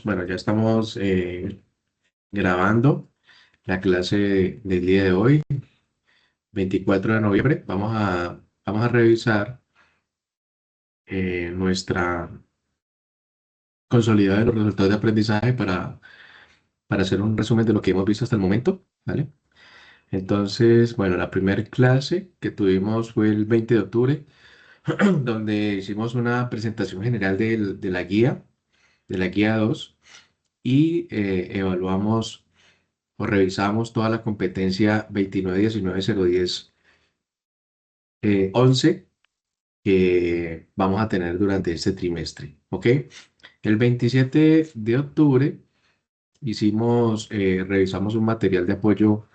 bueno, ya estamos grabando la clase del día de hoy, 24 de noviembre. Vamos a revisar nuestra consolidada de los resultados de aprendizaje para hacer un resumen de lo que hemos visto hasta el momento, ¿vale? Entonces, bueno, la primera clase que tuvimos fue el 20 de octubre, donde hicimos una presentación general de la guía 2, y evaluamos o revisamos toda la competencia 29-19-010-11 que vamos a tener durante este trimestre, ¿ok? El 27 de octubre revisamos un material de apoyo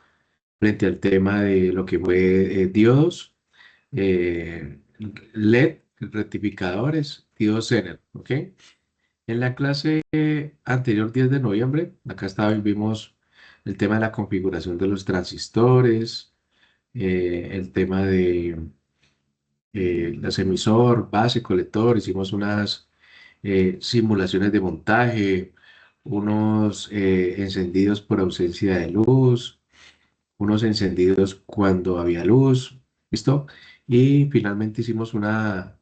frente al tema de lo que fue diodos, eh, LED, rectificadores, diodos Zener, ¿ok? En la clase anterior, 10 de noviembre, vimos el tema de la configuración de los transistores, el tema de los emisor, base, colector. Hicimos unas simulaciones de montaje, unos encendidos por ausencia de luz, unos encendidos cuando había luz, ¿listo? Y finalmente hicimos una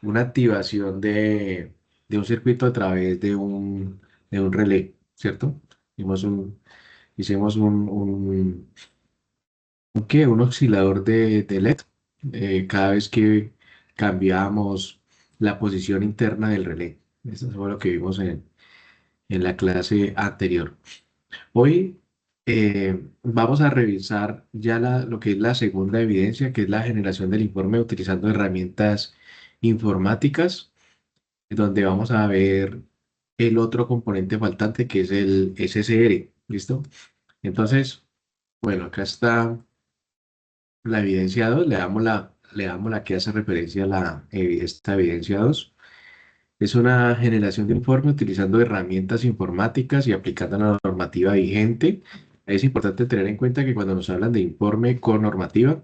activación de un circuito a través de un relé, ¿cierto? Hicimos hicimos un oscilador de LED cada vez que cambiábamos la posición interna del relé. Eso fue lo que vimos en la clase anterior. Hoy vamos a revisar ya lo que es la segunda evidencia, que es la generación del informe utilizando herramientas informáticas, donde vamos a ver el otro componente faltante, que es el SSR. ¿Listo? Entonces, bueno, acá está la evidencia 2. Le damos la que hace referencia a esta evidencia 2. Es una generación de informe utilizando herramientas informáticas y aplicando la normativa vigente. Es importante tener en cuenta que cuando nos hablan de informe con normativa,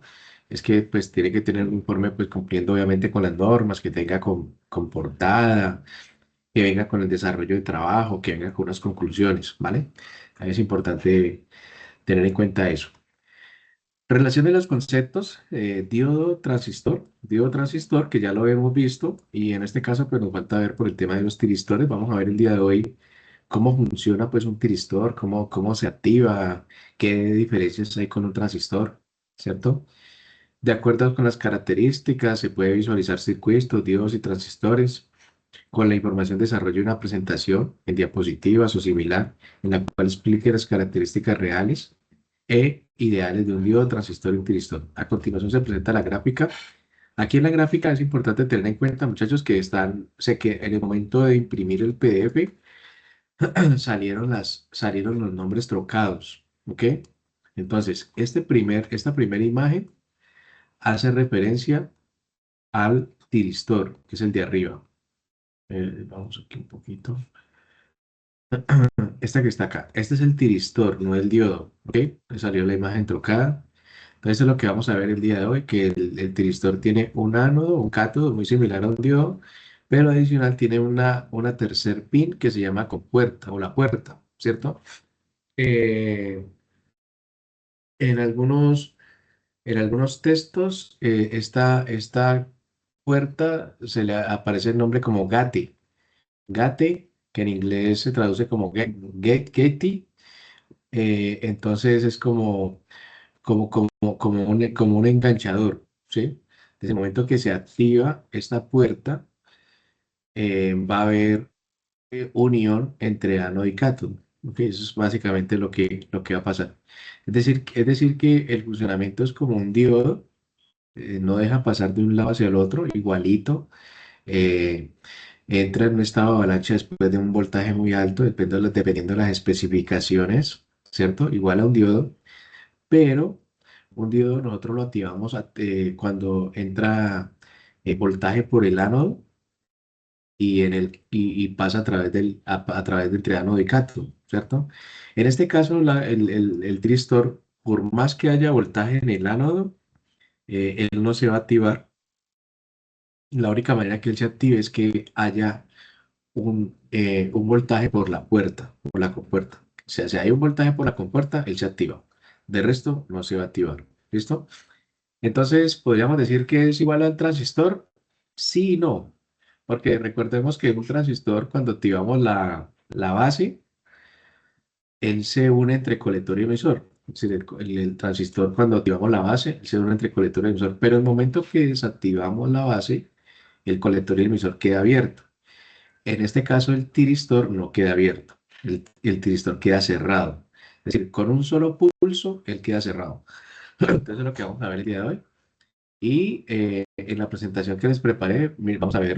es que pues tiene que tener un informe pues cumpliendo obviamente con las normas, que tenga con portada, que venga con el desarrollo de trabajo, que venga con unas conclusiones, ¿vale? Ahí es importante tener en cuenta eso. Relación de los conceptos, diodo transistor, que ya lo hemos visto, y en este caso pues nos falta ver por el tema de los tiristores. Vamos a ver el día de hoy cómo funciona pues un tiristor, cómo se activa, qué diferencias hay con un transistor, ¿cierto? De acuerdo con las características, se puede visualizar circuitos, diodos y transistores con la información desarrolla una presentación en diapositivas o similar en la cual explique las características reales e ideales de un diodo, transistor y un tiristor. A continuación se presenta la gráfica. Aquí en la gráfica es importante tener en cuenta, muchachos, sé que en el momento de imprimir el PDF salieron los nombres trocados, ¿ok? Entonces, esta primera imagen hace referencia al tiristor, que es el de arriba. Vamos aquí un poquito. Esta que está acá, este es el tiristor, no el diodo, ¿ok? Me salió la imagen trocada. Entonces, es lo que vamos a ver el día de hoy, que el tiristor tiene un ánodo, un cátodo muy similar a un diodo, pero adicional tiene una tercer pin que se llama compuerta o la puerta, ¿cierto? Eh, en algunos, en algunos textos, esta puerta se le aparece el nombre como gate. Gate, que en inglés se traduce como getty. Entonces es como un enganchador, ¿sí? Desde el momento que se activa esta puerta, va a haber unión entre ánodo y cátodo. ¿Ok? Eso es básicamente lo que va a pasar. Es decir, que el funcionamiento es como un diodo, no deja pasar de un lado hacia el otro, igualito. eh, Entra en un estado de avalancha después de un voltaje muy alto, dependiendo de las especificaciones, ¿cierto? Igual a un diodo, pero un diodo nosotros lo activamos cuando entra voltaje por el ánodo y pasa a través del triángulo de cátodo, ¿cierto? En este caso, el tristor, por más que haya voltaje en el ánodo, él no se va a activar. La única manera que él se active es que haya un voltaje por la puerta, por la compuerta. O sea, si hay un voltaje por la compuerta, él se activa. De resto, no se va a activar. ¿Listo? Entonces, podríamos decir que es igual al transistor. Sí y no. Porque recordemos que un transistor, cuando activamos la base, él se une entre colector y emisor. Es decir, el transistor, cuando activamos la base, él se une entre colector y emisor. Pero el momento que desactivamos la base, el colector y el emisor queda abierto. En este caso, el tiristor no queda abierto. El tiristor queda cerrado. Es decir, con un solo pulso, él queda cerrado. Entonces, es lo que vamos a ver el día de hoy. Y en la presentación que les preparé, vamos a ver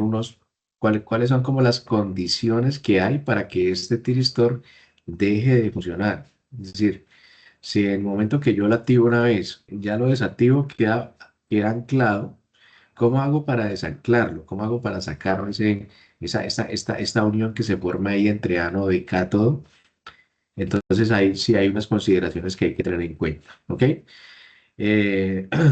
cuáles son como las condiciones que hay para que este tiristor deje de funcionar. Es decir, si en el momento que yo lo activo una vez, ya lo desactivo, queda anclado, ¿cómo hago para desanclarlo? ¿Cómo hago para sacar esta unión que se forma ahí entre ánodo y cátodo? Entonces ahí sí hay unas consideraciones que hay que tener en cuenta, ¿ok?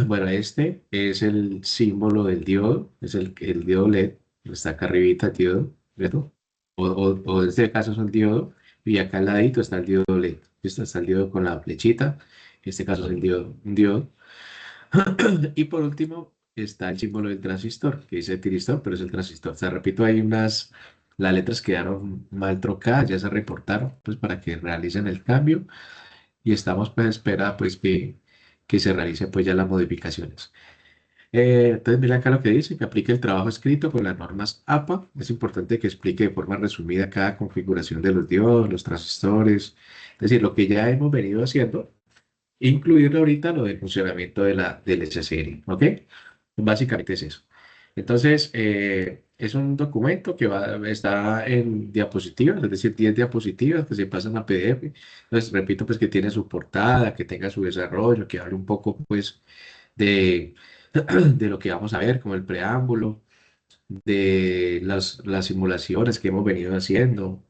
Bueno, este es el símbolo del diodo, es el diodo LED, está acá arribita el diodo, ¿cierto? O en este caso es un diodo, y acá al ladito está el diodo LED. Esto está el diodo con la flechita, en este caso es el diodo, un diodo. Y por último está el símbolo del transistor, que dice tiristor, pero es el transistor. O sea, repito, las letras quedaron mal trocadas, ya se reportaron, pues para que realicen el cambio y estamos pues a espera pues que se realice pues ya las modificaciones. Entonces mira acá lo que dice, que aplique el trabajo escrito con las normas APA. Es importante que explique de forma resumida cada configuración de los diodos, los transistores, es decir, lo que ya hemos venido haciendo, incluir ahorita lo del funcionamiento del SSL, ¿ok? Básicamente es eso. Entonces, es un documento que está en diapositivas, es decir, 10 diapositivas que se pasan a PDF. Entonces, repito, pues que tiene su portada, que tenga su desarrollo, que hable un poco, pues, de, de lo que vamos a ver, como el preámbulo, de las simulaciones que hemos venido haciendo.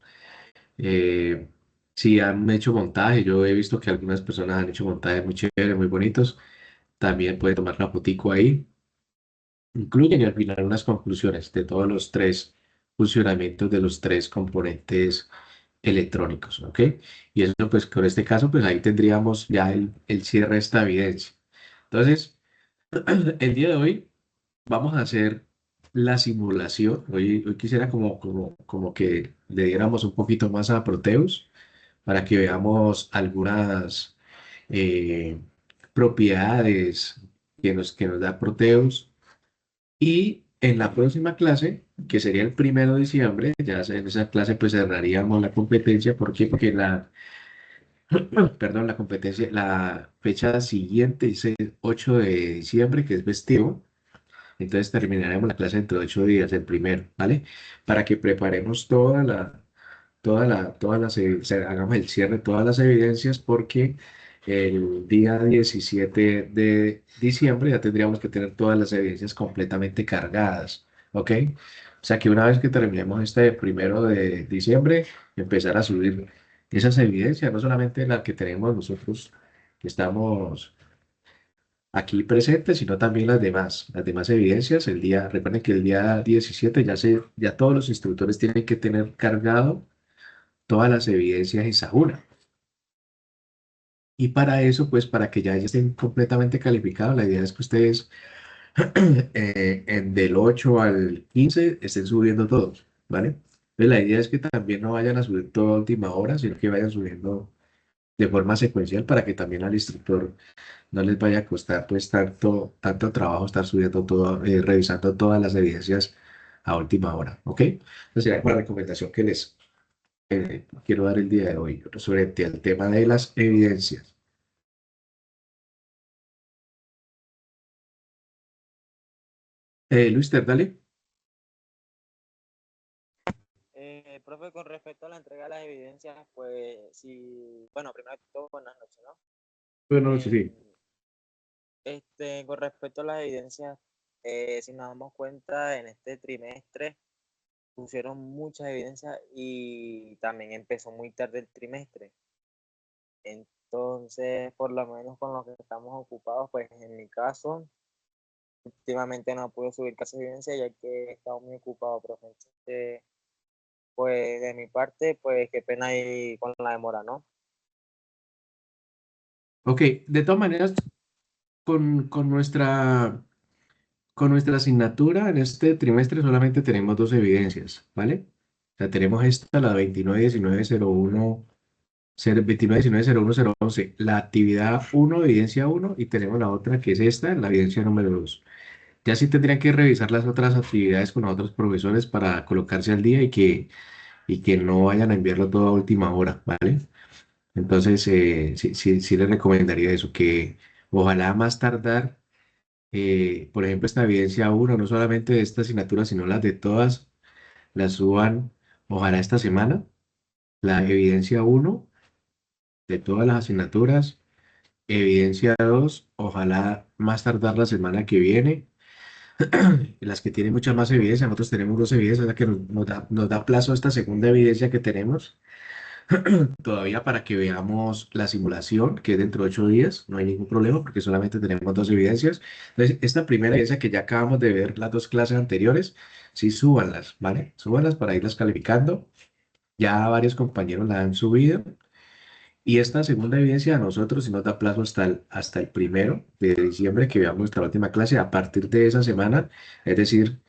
eh, si han hecho montaje, yo he visto que algunas personas han hecho montajes muy chéveres, muy bonitos. También puede tomar una fotico ahí. Incluyen y al final unas conclusiones de todos los tres funcionamientos de los tres componentes electrónicos, ¿ok? Y eso, pues, con este caso, pues ahí tendríamos ya el cierre de esta evidencia. Entonces, el día de hoy vamos a hacer la simulación. Hoy quisiera como que le diéramos un poquito más a Proteus para que veamos algunas eh, propiedades que nos da Proteus y en la próxima clase, que sería el 1 de diciembre, en esa clase pues cerraríamos la competencia. ¿Por qué? Porque perdón, la competencia, la fecha siguiente es el 8 de diciembre, que es festivo. Entonces terminaremos la clase dentro de 8 días, el primero, ¿vale? Para que preparemos hagamos el cierre de todas las evidencias porque el día 17 de diciembre ya tendríamos que tener todas las evidencias completamente cargadas, ¿ok? O sea que una vez que terminemos este 1 de diciembre, empezar a subir esas evidencias, no solamente las que tenemos nosotros que estamos aquí presentes, sino también las demás evidencias. Recuerden que el día 17 ya todos los instructores tienen que tener cargado todas las evidencias en Sajuna. Y para eso, pues para que ya estén completamente calificados, la idea es que ustedes del 8 al 15 estén subiendo todos, ¿vale? Entonces, la idea es que también no vayan a subir todo a última hora, sino que vayan subiendo de forma secuencial para que también al instructor no les vaya a costar pues tanto trabajo estar subiendo todo, revisando todas las evidencias a última hora, ¿ok? Entonces, sería una recomendación que les quiero dar el día de hoy sobre el tema de las evidencias. Luis, dale. Profe, con respecto a la entrega de las evidencias, pues sí, bueno, primero que todo, buenas noches, ¿no? Buenas noches, sí. Em, con respecto a las evidencias, si nos damos cuenta, en este trimestre pusieron muchas evidencias y también empezó muy tarde el trimestre. Entonces, por lo menos con lo que estamos ocupados, pues en mi caso, últimamente no puedo subir casi evidencia ya que he estado muy ocupado, profe. Pues de mi parte, pues qué pena ahí con la demora, ¿no? Ok, de todas maneras, con nuestra asignatura en este trimestre solamente tenemos dos evidencias, ¿vale? O sea, tenemos esta, la 29-19-01, 29-19-01-011, la actividad uno, evidencia uno, y tenemos la otra que es esta, la evidencia número 2. Ya sí tendrían que revisar las otras actividades con los otros profesores para colocarse al día y que no vayan a enviarlo todo a última hora, ¿vale? Entonces, sí, sí, sí les recomendaría eso, que ojalá más tardar, por ejemplo, esta evidencia uno, no solamente de esta asignatura, sino las de todas, las suban, ojalá esta semana, la evidencia uno de todas las asignaturas, evidencia 2 ojalá más tardar la semana que viene. Las que tienen mucha más evidencia, nosotros tenemos dos evidencias, la que nos da plazo a esta segunda evidencia que tenemos todavía para que veamos la simulación, que es dentro de 8 días, no hay ningún problema porque solamente tenemos dos evidencias. Entonces, esta primera evidencia que ya acabamos de ver, las dos clases anteriores, sí, súbanlas, ¿vale? Súbanlas para irlas calificando. Ya varios compañeros la han subido. Y esta segunda evidencia a nosotros sí nos da plazo hasta el 1 de diciembre que veamos nuestra última clase. A partir de esa semana, es decir,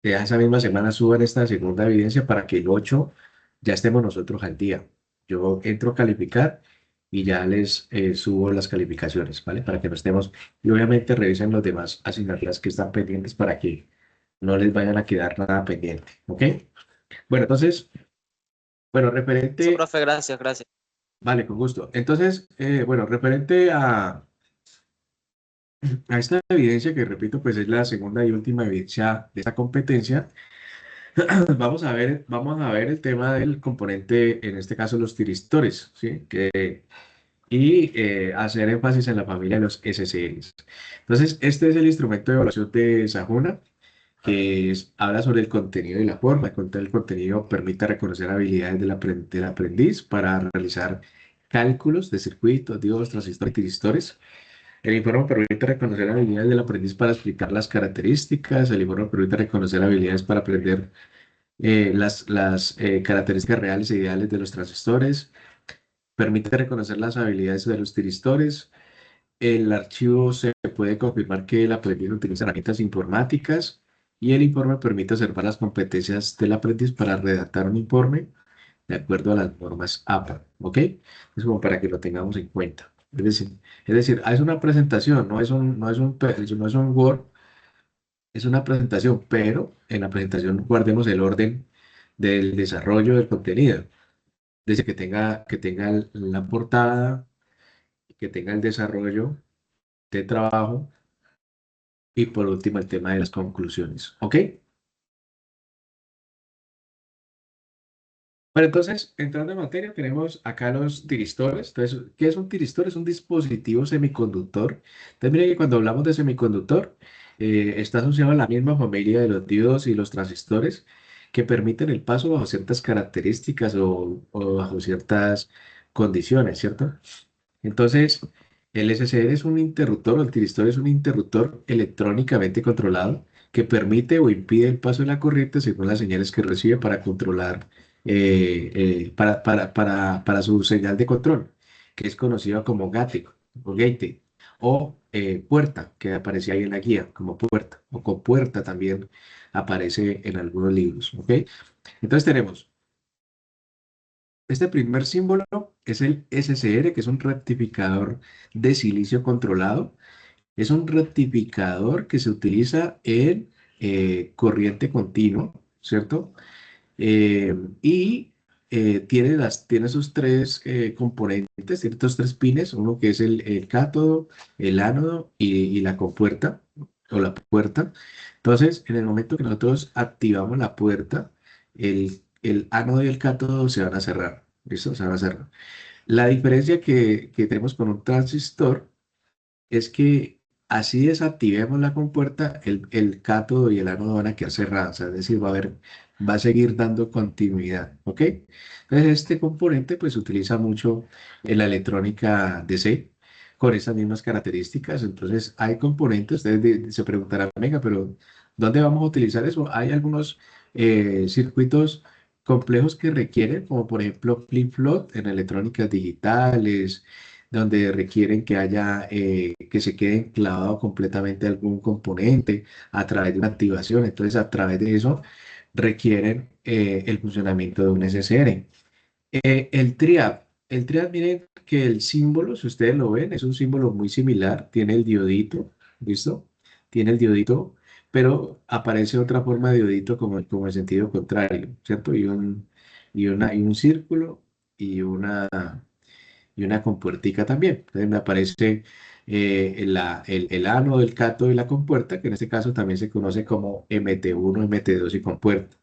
que esa misma semana suban esta segunda evidencia para que el 8 ya estemos nosotros al día. Yo entro a calificar y ya les subo las calificaciones, ¿vale? Para que no estemos, y obviamente revisen los demás asignaturas que están pendientes para que no les vayan a quedar nada pendiente, ¿ok? Bueno, entonces, bueno, Eso, referente, profe, gracias, gracias. vale, con gusto. Entonces, bueno, referente a esta evidencia que repito, pues es la segunda y última evidencia de esta competencia. Vamos a ver el tema del componente, en este caso los tiristores, ¿sí? Y hacer énfasis en la familia de los SCLs. Entonces, este es el instrumento de evaluación de Sajuna, que habla sobre el contenido y la forma. El contenido permite reconocer habilidades del aprendiz para realizar cálculos de circuitos, diodos, transistores y tiristores. El informe permite reconocer habilidades del aprendiz para explicar las características. El informe permite reconocer habilidades para aprender las características reales e ideales de los transistores, permite reconocer las habilidades de los tiristores. El archivo se puede confirmar que el aprendiz utiliza herramientas informáticas y el informe permite observar las competencias del aprendiz para redactar un informe de acuerdo a las normas APA, ¿ok? Es como para que lo tengamos en cuenta. Es decir, es una presentación, no es un Word, es una presentación, pero en la presentación guardemos el orden del desarrollo del contenido. Desde que tenga la portada, que tenga el desarrollo de trabajo y por último el tema de las conclusiones. ¿Ok? Bueno, entonces, entrando en materia, tenemos acá los tiristores. Entonces, ¿qué es un tiristor? Es un dispositivo semiconductor. Entonces, mire que cuando hablamos de semiconductor, está asociado a la misma familia de los diodos y los transistores que permiten el paso bajo ciertas características o bajo ciertas condiciones, ¿cierto? Entonces, el SSR es un interruptor, o el tiristor es un interruptor electrónicamente controlado que permite o impide el paso de la corriente según las señales que recibe para controlar, para su señal de control, que es conocida como gate o gate, o puerta, que aparece ahí en la guía como puerta, o compuerta también aparece en algunos libros, ¿ok? Entonces tenemos este primer símbolo es el SCR, que es un rectificador de silicio controlado. Es un rectificador que se utiliza en corriente continua, ¿cierto? Y tiene sus tres componentes, tiene estos tres pines, uno que es el cátodo, el ánodo y la compuerta o la puerta. Entonces, en el momento que nosotros activamos la puerta, el ánodo y el cátodo se van a cerrar. ¿Listo? Se van a cerrar. La diferencia que tenemos con un transistor es que así desactivemos la compuerta, el cátodo y el ánodo van a quedar cerrados, o sea, es decir, va a seguir dando continuidad, ¿ok? Entonces, este componente pues se utiliza mucho en la electrónica DC con esas mismas características. Entonces, hay componentes, ustedes se preguntarán, venga, pero ¿dónde vamos a utilizar eso? Hay algunos circuitos complejos que requieren, como por ejemplo flip-flop en electrónicas digitales, donde requieren que haya, que se quede enclavado completamente algún componente a través de una activación. Entonces, a través de eso requieren el funcionamiento de un SSR. El triad, miren que el símbolo, si ustedes lo ven, es un símbolo muy similar, tiene el diodito, ¿listo? Tiene el diodito, pero aparece otra forma de diodito como en sentido contrario, ¿cierto? Y un círculo y una compuertica también. Entonces me aparece el ano, el cato y la compuerta, que en este caso también se conoce como MT1, MT2 y compuerta.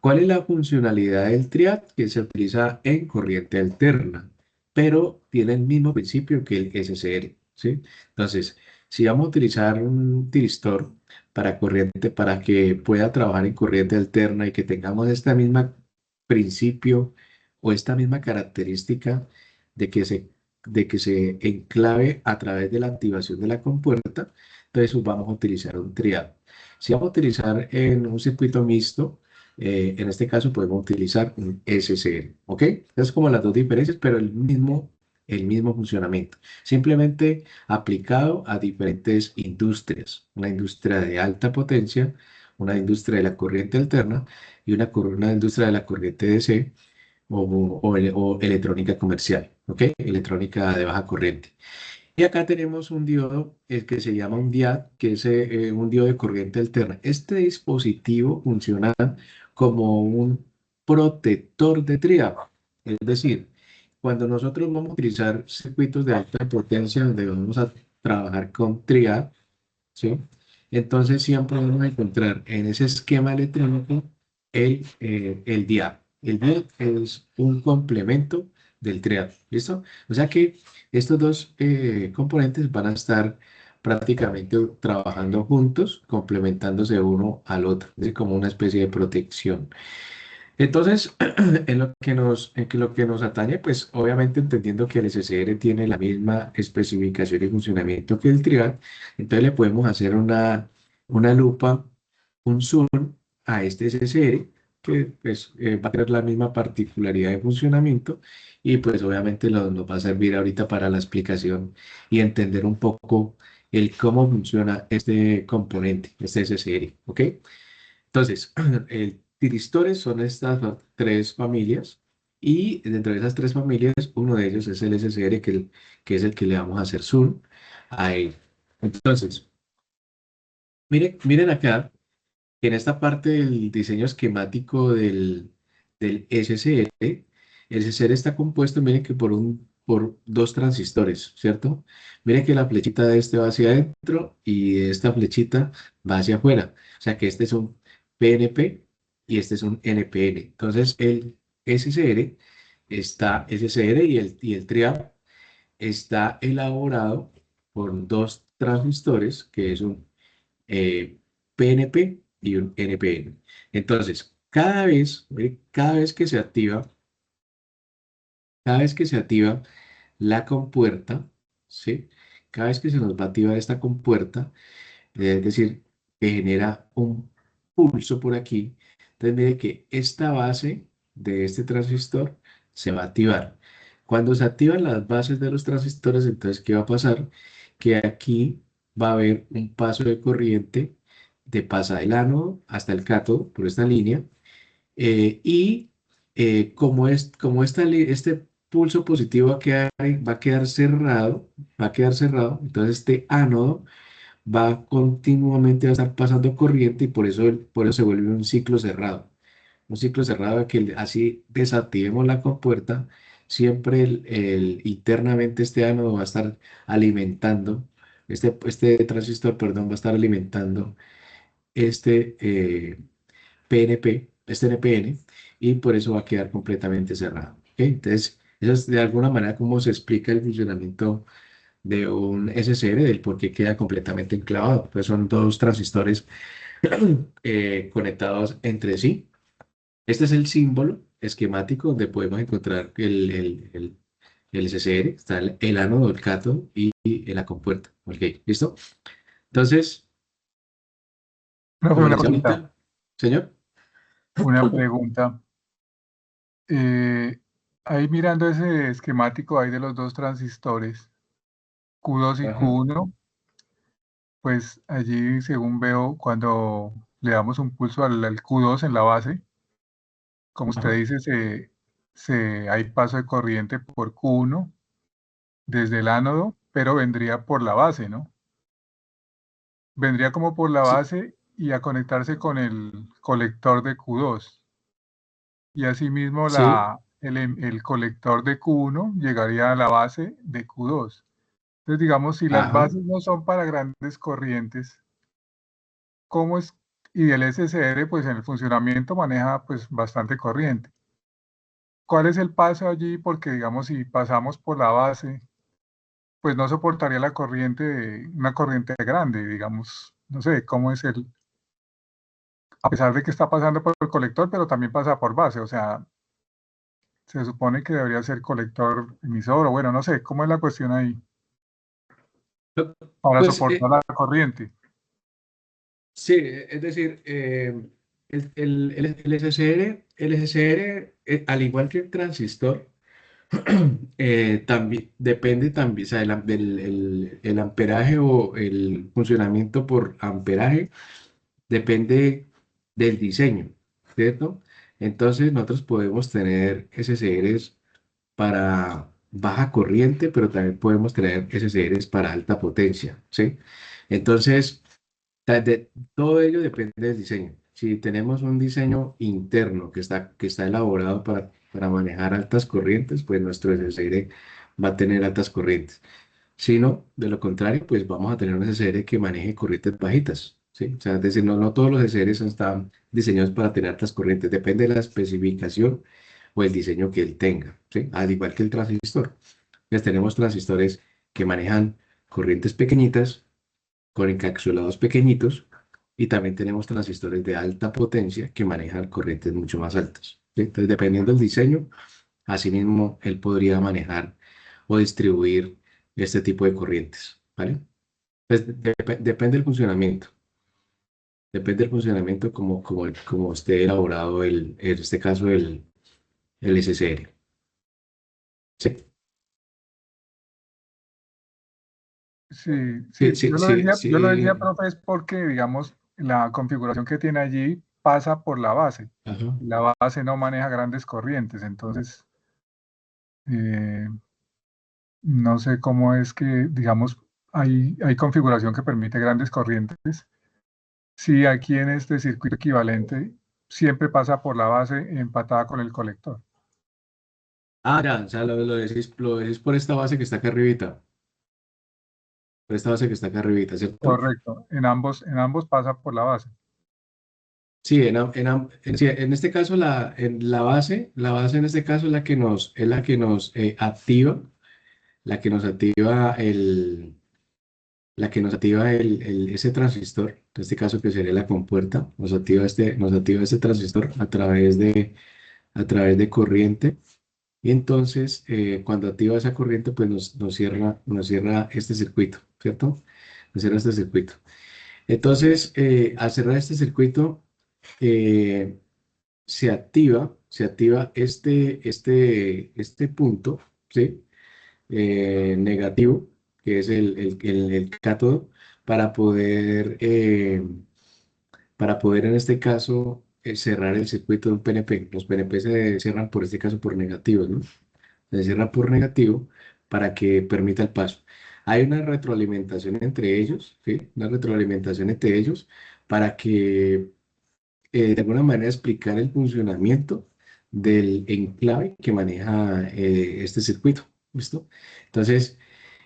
¿Cuál es la funcionalidad del triad? Que se utiliza en corriente alterna, pero tiene el mismo principio que el SCR, ¿sí? Entonces, si vamos a utilizar un tiristor para corriente, para que pueda trabajar en corriente alterna y que tengamos este mismo principio o esta misma característica de que se enclave a través de la activación de la compuerta, entonces vamos a utilizar un triad. Si vamos a utilizar en un circuito mixto, en este caso podemos utilizar un SCR, ¿ok? Es como las dos diferencias, pero el mismo funcionamiento. Simplemente aplicado a diferentes industrias. Una industria de alta potencia, una industria de la corriente alterna y una industria de la corriente DC o electrónica comercial, ¿ok? Electrónica de baja corriente. Y acá tenemos un diodo, el que se llama un DIAD, que es un diodo de corriente alterna. Este dispositivo funciona como un protector de triado. Es decir, cuando nosotros vamos a utilizar circuitos de alta potencia donde vamos a trabajar con triad, ¿sí? Entonces siempre vamos a encontrar en ese esquema electrónico el dial. El dial es un complemento del triad, ¿listo? O sea que estos dos componentes van a estar prácticamente trabajando juntos, complementándose uno al otro, es decir, como una especie de protección. Entonces, en lo que nos atañe, pues obviamente entendiendo que el SSR tiene la misma especificación y funcionamiento que el trial, entonces le podemos hacer una lupa, un zoom a este SSR, que pues, va a tener la misma particularidad de funcionamiento y pues obviamente nos va a servir ahorita para la explicación y entender un poco el cómo funciona este componente, este SSR, ¿ok? Entonces, el tiristores son estas tres familias y dentro de esas tres familias, uno de ellos es el SSR, que es el que le vamos a hacer zoom a él. Entonces, miren acá, que en esta parte del diseño esquemático del SSR, el SSR está compuesto, miren que por dos transistores, ¿cierto? Miren que la flechita de este va hacia adentro y esta flechita va hacia afuera. O sea que este es un PNP y este es un NPN. Entonces el SSR SSR y el trial está elaborado por dos transistores, que es un eh, PNP y un NPN. Entonces, cada vez que se activa la compuerta, ¿sí? Cada vez que se nos va a activar esta compuerta, es decir, que genera un pulso por aquí, entonces mire que esta base de este transistor se va a activar. Cuando se activan las bases de los transistores, entonces, ¿qué va a pasar? Que aquí va a haber un paso de corriente de pasa del ánodo hasta el cátodo por esta línea y este pulso positivo va a quedar cerrado, entonces este ánodo continuamente a estar pasando corriente y por eso se vuelve un ciclo cerrado. Un ciclo cerrado que así desactivemos la compuerta, siempre internamente este ánodo va a estar alimentando, este transistor, perdón, va a estar alimentando este PNP, este NPN, y por eso va a quedar completamente cerrado. ¿Ok? Entonces, eso es de alguna manera cómo se explica el funcionamiento de un SSR, del por qué queda completamente enclavado. Pues son dos transistores conectados entre sí. Este es el símbolo esquemático donde podemos encontrar el SSR, está el ánodo, el cátodo y la compuerta. Ok, ¿listo? Entonces, Profe, como una les decía cosita, ahorita, señor, una pregunta. Eh, ahí mirando ese esquemático ahí de los dos transistores, Q2 y Ajá, Q1, pues allí, según veo, cuando le damos un pulso al Q2 en la base, como usted ajá. dice, hay paso de corriente por Q1 desde el ánodo, pero vendría por la base, ¿no? Vendría como por la Sí, base y a conectarse con el colector de Q2. Y asimismo sí, el colector de Q1 llegaría a la base de Q2. Entonces, digamos, si las ajá. bases no son para grandes corrientes, ¿cómo es? Y el SSR, pues en el funcionamiento maneja pues bastante corriente. ¿Cuál es el paso allí? Porque digamos, si pasamos por la base, pues no soportaría la corriente, una corriente grande, digamos. No sé cómo es a pesar de que está pasando por el colector, pero también pasa por base. O sea, se supone que debería ser colector emisor, o bueno, no sé, ¿cómo es la cuestión ahí? Para Pues soportar la corriente. sí, es decir, el SSR, al igual que el transistor, también depende también, o sea, el amperaje o el funcionamiento por amperaje depende del diseño, ¿cierto? Entonces nosotros podemos tener SSRs para baja corriente, pero también podemos tener SSRs para alta potencia, ¿sí? Entonces, todo ello depende del diseño. Si tenemos un diseño interno que está elaborado para manejar altas corrientes, pues nuestro SSR va a tener altas corrientes. Si no, de lo contrario, pues vamos a tener un SSR que maneje corrientes bajitas, ¿sí? O sea, es decir, no todos los SSRs están diseñados para tener altas corrientes, depende de la especificación o el diseño que él tenga, ¿sí? Al igual que el transistor. Pues tenemos transistores que manejan corrientes pequeñitas con encapsulados pequeñitos y también tenemos transistores de alta potencia que manejan corrientes mucho más altas, ¿sí? Entonces, dependiendo del diseño, asimismo, él podría manejar o distribuir este tipo de corrientes, ¿vale? Pues depende del funcionamiento, depende del funcionamiento como esté elaborado en este caso el SSR. Sí, Sí, sí, sí, sí, sí, yo lo sí. decía, profe, es porque, digamos, la configuración que tiene allí pasa por la base. Ajá. La base no maneja grandes corrientes, entonces eh, no sé cómo es que, digamos, hay configuración que permite grandes corrientes. Sí, aquí en este circuito equivalente siempre pasa por la base empatada con el colector. Ah, ya, o sea, lo decís por esta base que está acá arribita, por esta base que está acá arribita, ¿cierto? Correcto, en ambos pasa por la base. Sí, sí, en este caso la base en este caso es la que nos activa, la que nos activa ese transistor, en este caso que sería la compuerta, nos activa este transistor a través de corriente, y entonces cuando activa esa corriente, pues nos cierra este circuito, ¿cierto? Nos cierra este circuito. Entonces, al cerrar este circuito, eh, se activa este punto, ¿sí? Negativo, que es el cátodo, para poder en este caso cerrar el circuito de un PNP. Los PNP se cierran por este caso por negativos, ¿no? Se cierran por negativo para que permita el paso. Hay una retroalimentación entre ellos, ¿sí? Una retroalimentación entre ellos para que de alguna manera explicar el funcionamiento del enclave que maneja este circuito. ¿Listo? Entonces,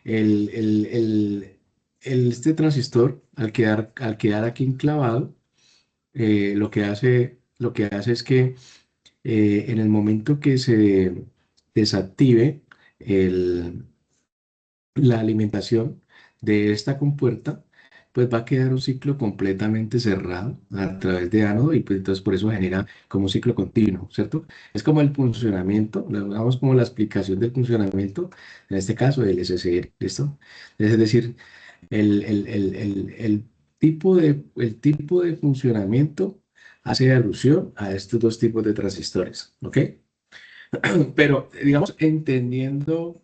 el, el- el- este transistor, al quedar aquí enclavado, lo que hace es que en el momento que se desactive el, la alimentación de esta compuerta, pues va a quedar un ciclo completamente cerrado a través de ánodo y pues entonces por eso genera como un ciclo continuo, ¿cierto? Es como el funcionamiento, digamos como la explicación del funcionamiento, en este caso del SSR, ¿listo? Es decir, el tipo de funcionamiento hace alusión a estos dos tipos de transistores, ¿ok? Pero, digamos, entendiendo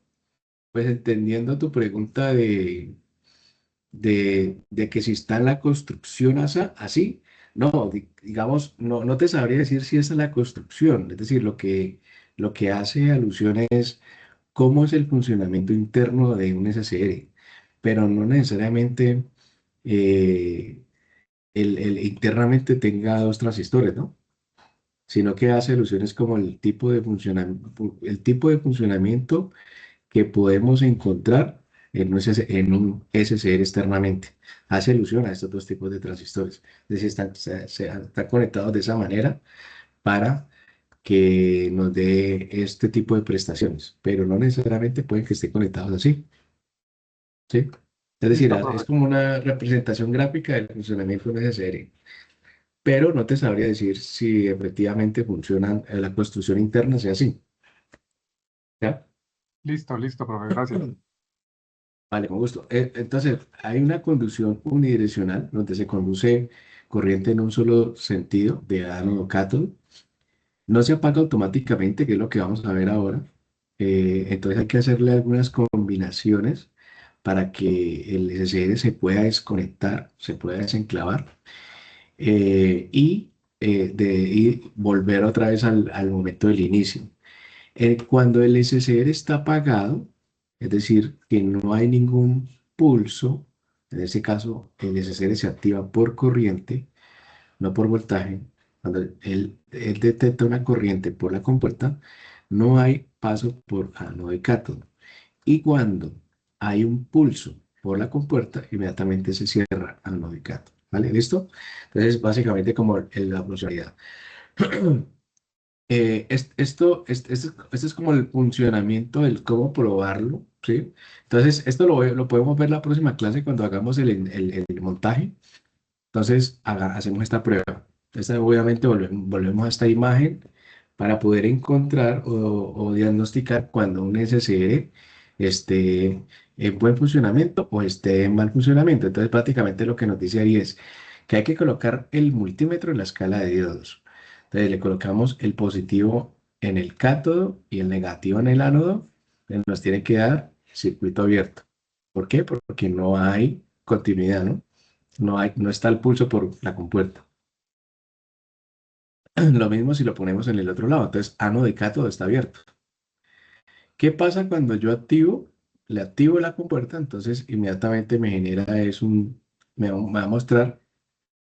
tu pregunta de que si está en la construcción así, no, digamos, no te sabría decir si esa es la construcción, es decir, lo que hace alusión es cómo es el funcionamiento interno de un SSR, pero no necesariamente eh, internamente tenga dos transistores, ¿no? Sino que hace alusiones como el tipo de funcionamiento que podemos encontrar en un SSR externamente. Hace alusión a estos dos tipos de transistores. Es decir, están conectados de esa manera para que nos dé este tipo de prestaciones, pero no necesariamente pueden que estén conectados así, ¿sí? Es decir, Listo, es profe. como una representación gráfica del funcionamiento de un SSR, pero no te sabría decir si efectivamente funcionan, la construcción interna sea así, ¿ya? Listo, profe, gracias. Vale, con gusto. Entonces, hay una conducción unidireccional donde se conduce corriente en un solo sentido, de ánodo a cátodo. No se apaga automáticamente, que es lo que vamos a ver ahora. Entonces hay que hacerle algunas combinaciones para que el SSR se pueda desconectar, se pueda desenclavar y volver otra vez al momento del inicio. Cuando el SSR está apagado, es decir, que no hay ningún pulso, en este caso el SSR se activa por corriente, no por voltaje. Cuando él detecta una corriente por la compuerta, no hay paso por ánodo y cátodo. Y cuando hay un pulso por la compuerta, inmediatamente se cierra ánodo y cátodo. ¿Vale? ¿Listo? Entonces, básicamente como la funcionalidad. Esto es como el funcionamiento del cómo probarlo, ¿sí? Entonces, esto lo podemos ver la próxima clase cuando hagamos el montaje. Entonces, hacemos esta prueba. Esta, obviamente, volvemos a esta imagen para poder encontrar o diagnosticar cuando un SSR esté en buen funcionamiento o esté en mal funcionamiento. Entonces, prácticamente lo que nos dice ahí es que hay que colocar el multímetro en la escala de diodos. Entonces, le colocamos el positivo en el cátodo y el negativo en el ánodo. Nos tiene que dar circuito abierto. ¿Por qué? Porque no hay continuidad, ¿no? No está el pulso por la compuerta. Lo mismo si lo ponemos en el otro lado. Entonces, ánodo y cátodo está abierto. ¿Qué pasa cuando yo le activo la compuerta? Entonces, inmediatamente me genera me va a mostrar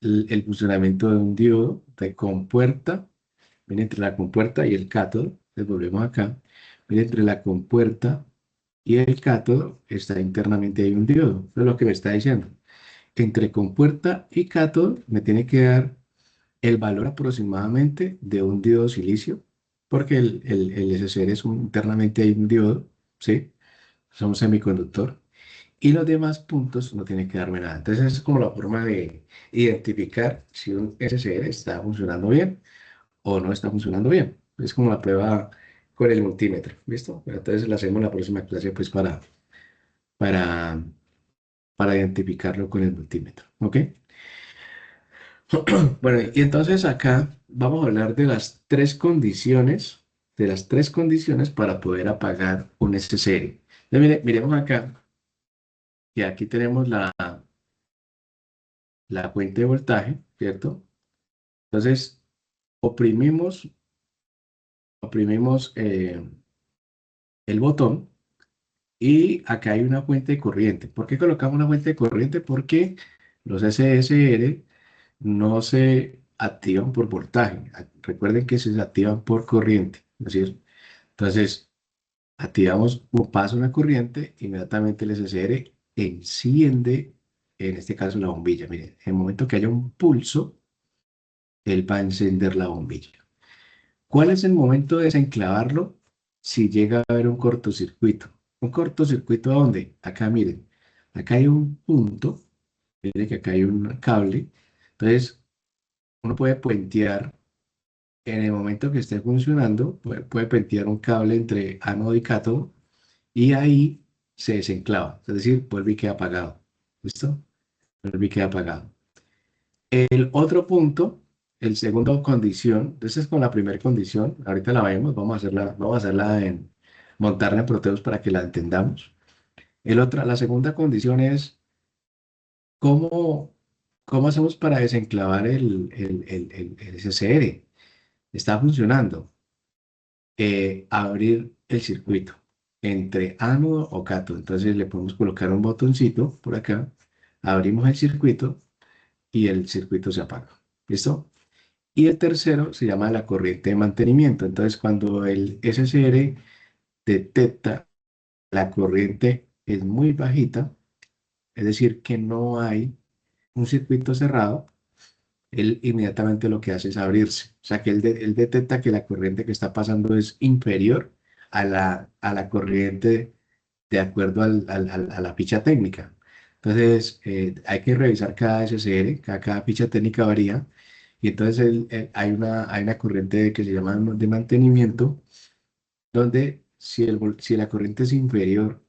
el funcionamiento de un diodo de compuerta. Viene entre la compuerta y el cátodo. Entonces, volvemos acá. Viene entre la compuerta y el cátodo está internamente ahí un diodo. Eso es lo que me está diciendo. Entre compuerta y cátodo me tiene que dar el valor aproximadamente de un diodo silicio, porque el SSR internamente hay un diodo, ¿sí? Es un semiconductor, y los demás puntos no tienen que darme nada. Entonces, es como la forma de identificar si un SSR está funcionando bien o no está funcionando bien. Es como la prueba con el multímetro, ¿listo? Pero entonces la hacemos en la próxima clase, pues, para, para identificarlo con el multímetro, ¿ok? Bueno, y entonces acá vamos a hablar de las tres condiciones para poder apagar un SSR. Entonces, miremos acá, que aquí tenemos la fuente de voltaje, ¿cierto? Entonces, oprimimos, oprimimos el botón y acá hay una fuente de corriente. ¿Por qué colocamos una fuente de corriente? Porque los SSR no se activan por voltaje. Recuerden que se activan por corriente, ¿no es cierto? Entonces, activamos un paso en la corriente, inmediatamente el SSR enciende, en este caso, la bombilla. Miren, en el momento que haya un pulso, él va a encender la bombilla. ¿Cuál es el momento de desenclavarlo? Si llega a haber un cortocircuito. ¿Un cortocircuito a dónde? Acá, miren, acá hay un punto, miren que acá hay un cable. Entonces, uno puede puentear en el momento que esté funcionando, puede puentear un cable entre ánodo y cátodo y ahí se desenclava, es decir, vuelve y queda apagado. ¿Listo? Vuelve y queda apagado. El otro punto el segundo condición, esa es con la primera condición, ahorita la vemos, vamos a hacerla montarla en Proteus para que la entendamos. La segunda condición es cómo, cómo hacemos para desenclavar el SSR. Está funcionando. Abrir el circuito entre ánodo o cátodo. Entonces le podemos colocar un botoncito por acá, abrimos el circuito y el circuito se apaga. ¿Listo? Y el tercero se llama la corriente de mantenimiento. Entonces, cuando el SSR detecta la corriente es muy bajita, es decir, que no hay un circuito cerrado, él inmediatamente lo que hace es abrirse. O sea, que él detecta que la corriente que está pasando es inferior a la corriente de acuerdo a la ficha técnica. Entonces, hay que revisar cada SSR, cada ficha técnica varía, y entonces hay una corriente que se llama de mantenimiento, donde si la corriente es inferior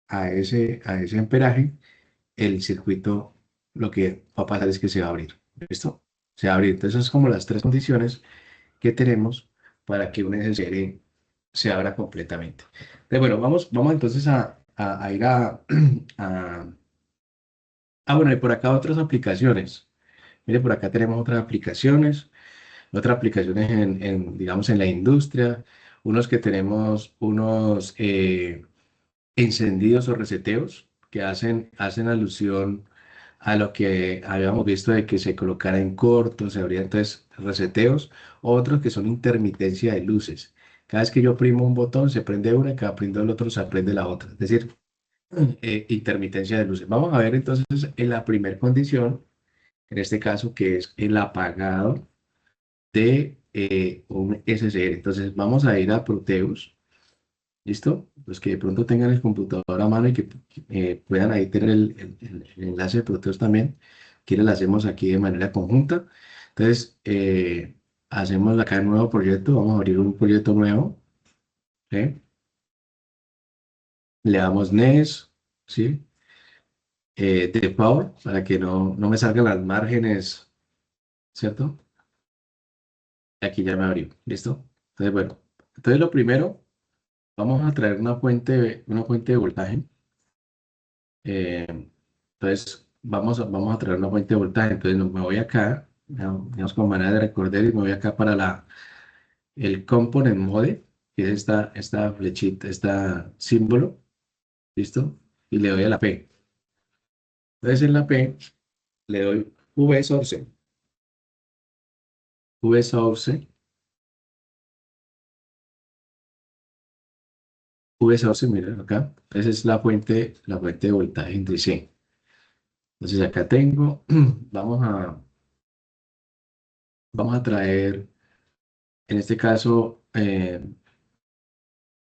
a ese amperaje, el circuito lo que va a pasar es que se va a abrir. ¿Listo? Se va a abrir. Entonces, esas son como las tres condiciones que tenemos para que un SSR se abra completamente. Entonces, bueno, vamos entonces a ir a... bueno, y por acá otras aplicaciones. Mire, por acá tenemos otras aplicaciones digamos, en la industria, unos que tenemos unos encendidos o reseteos que hacen alusión a lo que habíamos visto de que se colocara en corto, se abría entonces reseteos, otros que son intermitencia de luces. Cada vez que yo primo un botón se prende una y cada prendo el otro se prende la otra. Es decir, intermitencia de luces. Vamos a ver entonces en la primera condición, en este caso que es el apagado de un SSR. Entonces vamos a ir a Proteus. ¿Listo? Los que de pronto tengan el computador a mano y que puedan ahí tener el enlace de Proteus también, que lo hacemos aquí de manera conjunta. Entonces, hacemos acá un nuevo proyecto, vamos a abrir un proyecto nuevo, ¿sí? Le damos NES, ¿sí? Power para que no me salgan las márgenes, ¿cierto? Aquí ya me abrió, ¿listo? Entonces, bueno, entonces lo primero, vamos a traer una fuente de voltaje. Entonces, vamos a traer una fuente de voltaje. Entonces, me voy acá, digamos como manera de recordar, y me voy acá para el component mode, que es esta flechita, este símbolo, ¿listo? Y le doy a la P. Entonces, en la P le doy V source, miren acá. Esa es la fuente de voltaje en DC. Entonces, acá tengo, vamos a, vamos a traer, en este caso,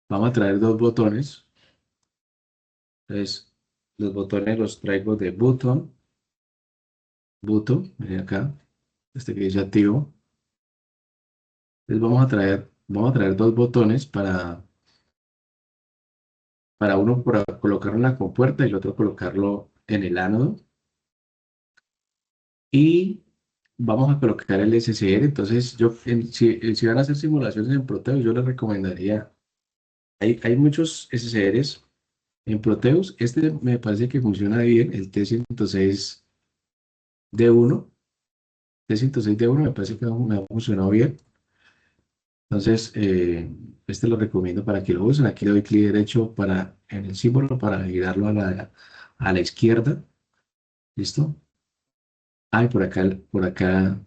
vamos a traer dos botones. Entonces, los botones los traigo de miren acá, este que dice activo. Entonces, vamos a traer dos botones para uno colocarlo en la compuerta y el otro colocarlo en el ánodo. Y vamos a colocar el SSR. Entonces, si van a hacer simulaciones en Proteus, yo les recomendaría, hay muchos SSRs en Proteus. Este me parece que funciona bien, el T106D1. T106D1 me parece que me ha funcionado bien. Entonces, este lo recomiendo para que lo usen. Aquí le doy clic derecho en el símbolo para girarlo a la izquierda. ¿Listo? Ah, y por acá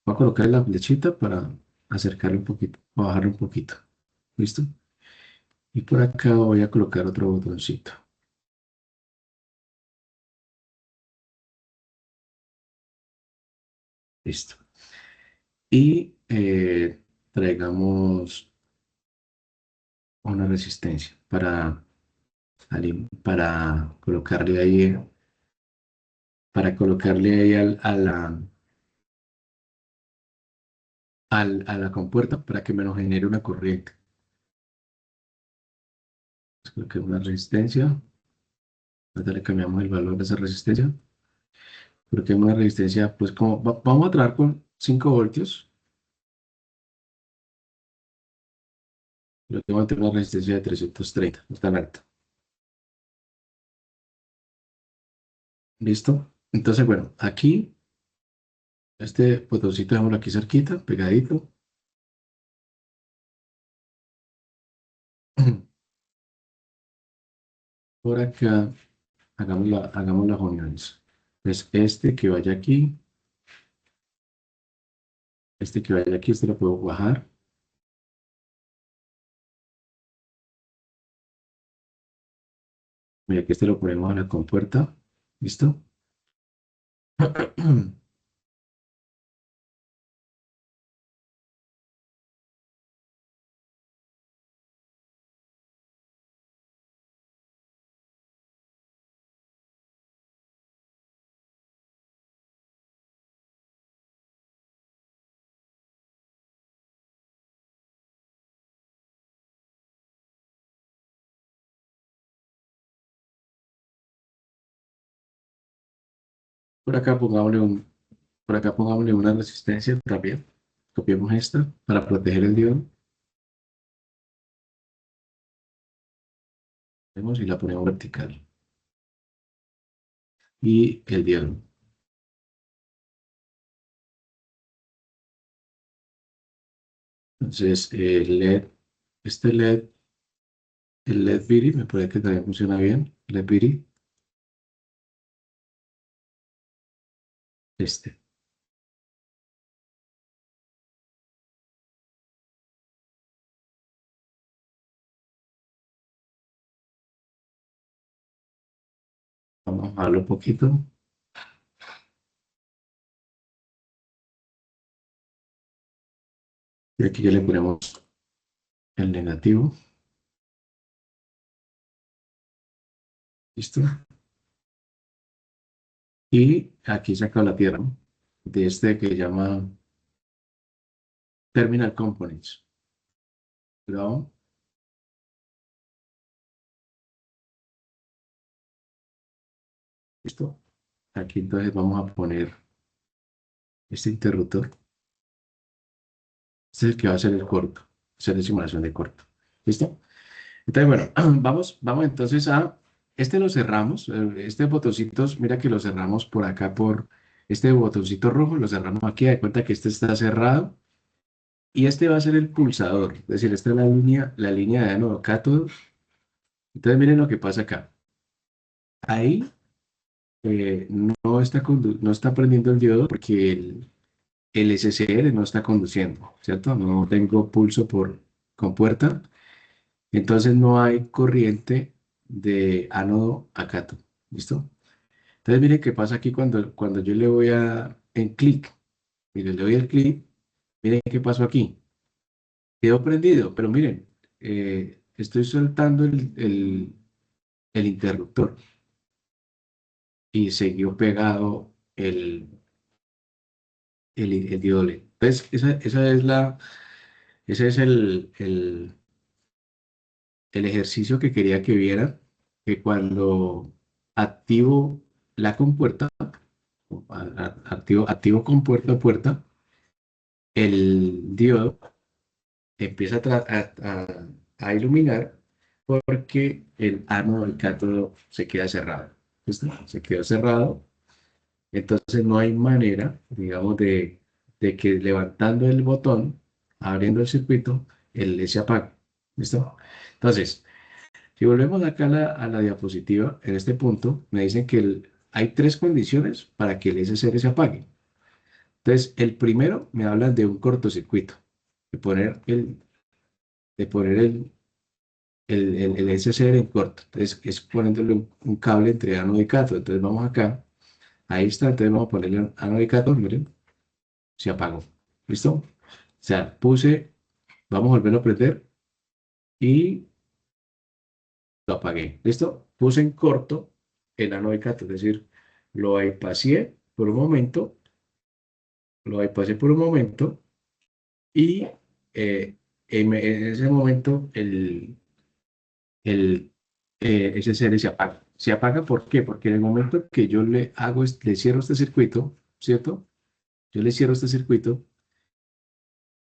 voy a colocar la flechita para acercarle un poquito, o bajarle un poquito. ¿Listo? Y por acá voy a colocar otro botoncito. Listo. Y traigamos una resistencia para colocarle ahí a la compuerta para que me nos genere una corriente. Creo que una resistencia. Ahorita le cambiamos el valor de esa resistencia. porque es una resistencia, pues como vamos a trabajar con 5 voltios, pero tengo que tener una resistencia de 330, no es tan alta. ¿Listo? Entonces, bueno, aquí, este botoncito dejémoslo aquí cerquita, pegadito. Por acá, hagamos las uniones. Pues este que vaya aquí, este que vaya aquí, este lo puedo bajar. Mira que este lo ponemos a la compuerta. ¿Listo? Por acá pongámosle por acá pongámosle una resistencia también. Copiamos esta para proteger el diodo. Y la ponemos vertical. Y el diodo. Entonces, el LED, este LED, el LED BIRI, me parece que también funciona bien. LED BIRI, este. Vamos a bajarlo un poquito. Y aquí ya le ponemos el negativo. ¿Listo? Y aquí saca la tierra, ¿no? De este que llama Terminal Components. Ground. ¿Listo? Aquí entonces vamos a poner este interruptor. Este es el que va a ser el corto. Hacer la simulación de corto. ¿Listo? Entonces, bueno, vamos entonces a, este lo cerramos, este botoncitos, mira que lo cerramos por acá por este botoncito rojo, lo cerramos aquí, de cuenta que este está cerrado y este va a ser el pulsador, es decir, esta es la línea de ánodo cátodo. Entonces, miren lo que pasa acá. Ahí no está prendiendo el diodo porque el SCR no está conduciendo, ¿cierto? No tengo pulso por compuerta. Entonces no hay corriente de ánodo a cátodo. ¿Listo? Entonces miren qué pasa aquí cuando yo le voy en clic. Miren, le doy el clic. Miren qué pasó aquí. Quedó prendido, pero miren, estoy soltando el interruptor y siguió pegado el diodo LED. Entonces, ese es el ejercicio que quería que vieran, que cuando activo la compuerta, activo compuerta a puerta, el diodo empieza a iluminar porque el ánodo del cátodo se queda cerrado. ¿Listo? Se quedó cerrado, entonces no hay manera, digamos, de que levantando el botón, abriendo el circuito, el LED se apague. ¿Listo? Entonces, si volvemos acá a la diapositiva, en este punto, me dicen que hay 3 condiciones para que el SCR se apague. Entonces, el primero me habla de un cortocircuito, de poner el SCR en corto. Entonces, es poniéndole un cable entre ánodo y cátodo. Entonces, vamos acá, ahí está, entonces vamos a ponerle ánodo y cátodo, miren, se apagó. ¿Listo? O sea, vamos a volverlo a prender y lo apagué. ¿Listo? Puse en corto el ánodo y cátodo, es decir, lo bypassé por un momento, lo bypassé por un momento y en ese momento el SCR se apaga. Se apaga, ¿por qué? Porque en el momento que yo le hago, le cierro este circuito, ¿cierto? Yo le cierro este circuito,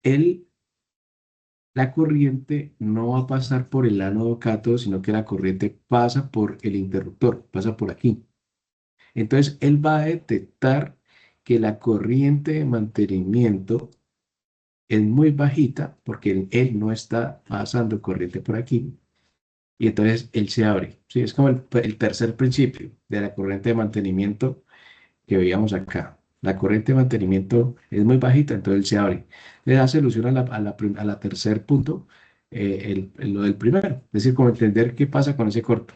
él, la corriente no va a pasar por el ánodo cátodo, sino que la corriente pasa por el interruptor, pasa por aquí. Entonces, él va a detectar que la corriente de mantenimiento es muy bajita porque él no está pasando corriente por aquí y entonces él se abre. ¿Sí? Es como el tercer principio de la corriente de mantenimiento que veíamos acá. La corriente de mantenimiento es muy bajita, entonces él se abre. Le da solución a la tercer punto, lo del primero. Es decir, como entender qué pasa con ese corto.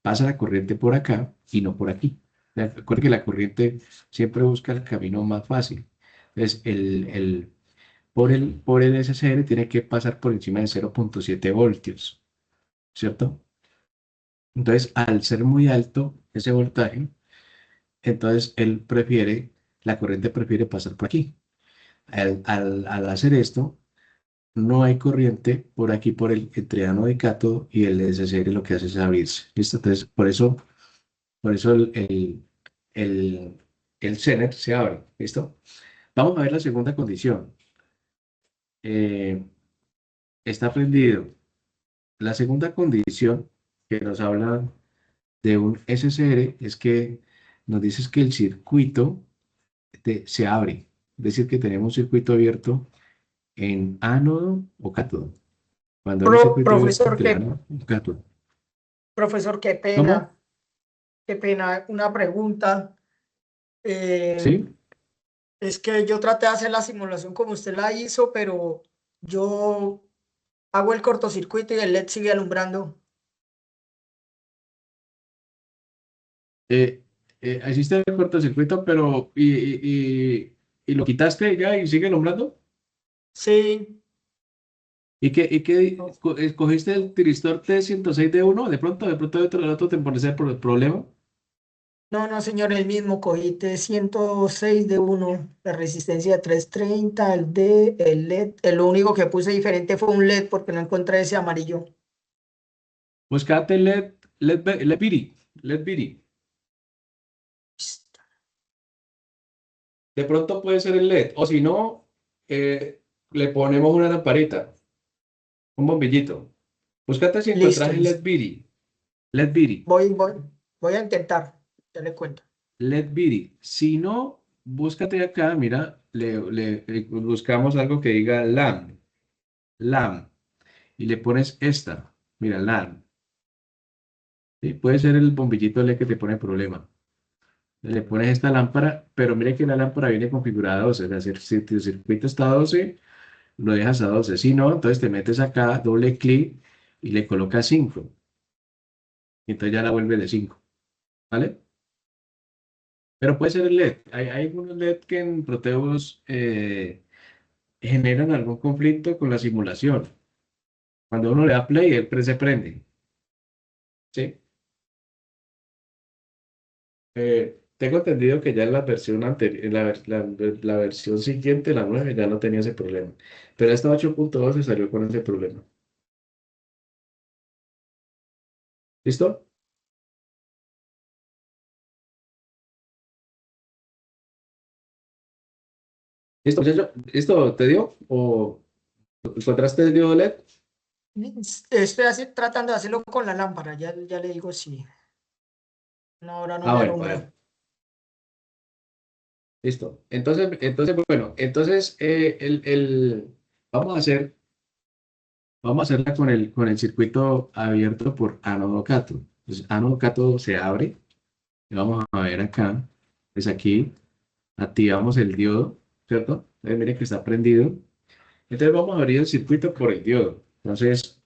Pasa la corriente por acá y no por aquí. Recuerden que la corriente siempre busca el camino más fácil. Entonces, por el SCR tiene que pasar por encima de 0,7 voltios, ¿cierto? Entonces, al ser muy alto ese voltaje, entonces la corriente prefiere pasar por aquí. Al hacer esto, no hay corriente por aquí, por el entre ánodo y cátodo, y el SCR lo que hace es abrirse. ¿Listo? Entonces, por eso el, el Zener se abre. ¿Listo? Vamos a ver la segunda condición. Eh, está prendido. La segunda condición que nos habla de un SCR es que nos dice que el circuito se abre. Es decir, que tenemos un circuito abierto en ánodo o cátodo. Cuando hay un circuito abierto Profesor, entre ánodo y cátodo. profesor, ¿Cómo? qué pena, una pregunta. Eh, ¿Sí? es que yo traté de hacer la simulación como usted la hizo, pero yo hago el cortocircuito y el LED sigue alumbrando. Eh, hiciste el cortocircuito, pero y lo quitaste ya y sigue alumbrando. Sí, ¿Y qué no, escogiste el tiristor T106D1? De pronto hay otro dato temporal por el problema. no, señor, el mismo cogí T106 de uno, la resistencia de 330, el D, el LED. Lo único que puse diferente fue un LED porque no encontré ese amarillo. Buscate LED Biri. De pronto puede ser el LED. O si no, le ponemos una lamparita, un bombillito. Búscate si Listo, encontrás el listo. LED Biri. LED Biri. Voy, voy, voy a intentar, ya le cuento. LED Biri. Si no, búscate acá, mira, buscamos algo que diga LAM. LAM. Y le pones esta. Mira, LAM. ¿Sí? Puede ser el bombillito LED que te pone problema. Le pones esta lámpara, pero mire que la lámpara viene configurada a 12. Es decir, si tu circuito está a 12, lo dejas a 12. Si no, entonces te metes acá, doble clic y le colocas 5. Y entonces ya la vuelve de 5. ¿Vale? Pero puede ser el LED. Hay algunos LED que en Proteus generan algún conflicto con la simulación. Cuando uno le da play, se prende. ¿Sí? Tengo entendido que ya en la versión anterior, la versión siguiente, la 9 ya no tenía ese problema. Pero esta 8.2 se salió con ese problema. ¿Listo? ¿Listo, muchacho? ¿Listo? ¿Te dio? ¿O encontraste el diodo LED? Estoy tratando de hacerlo con la lámpara, ya le digo si. No, ahora no Ah, me bueno, bueno. alumbra. Listo. Bueno, entonces vamos a hacer, vamos a hacerla con el circuito abierto por ánodo cátodo. Entonces, ánodo cátodo se abre. Y vamos a ver acá. Pues aquí activamos el diodo, ¿cierto? Entonces, miren que está prendido. Entonces vamos a abrir el circuito por el diodo. Entonces,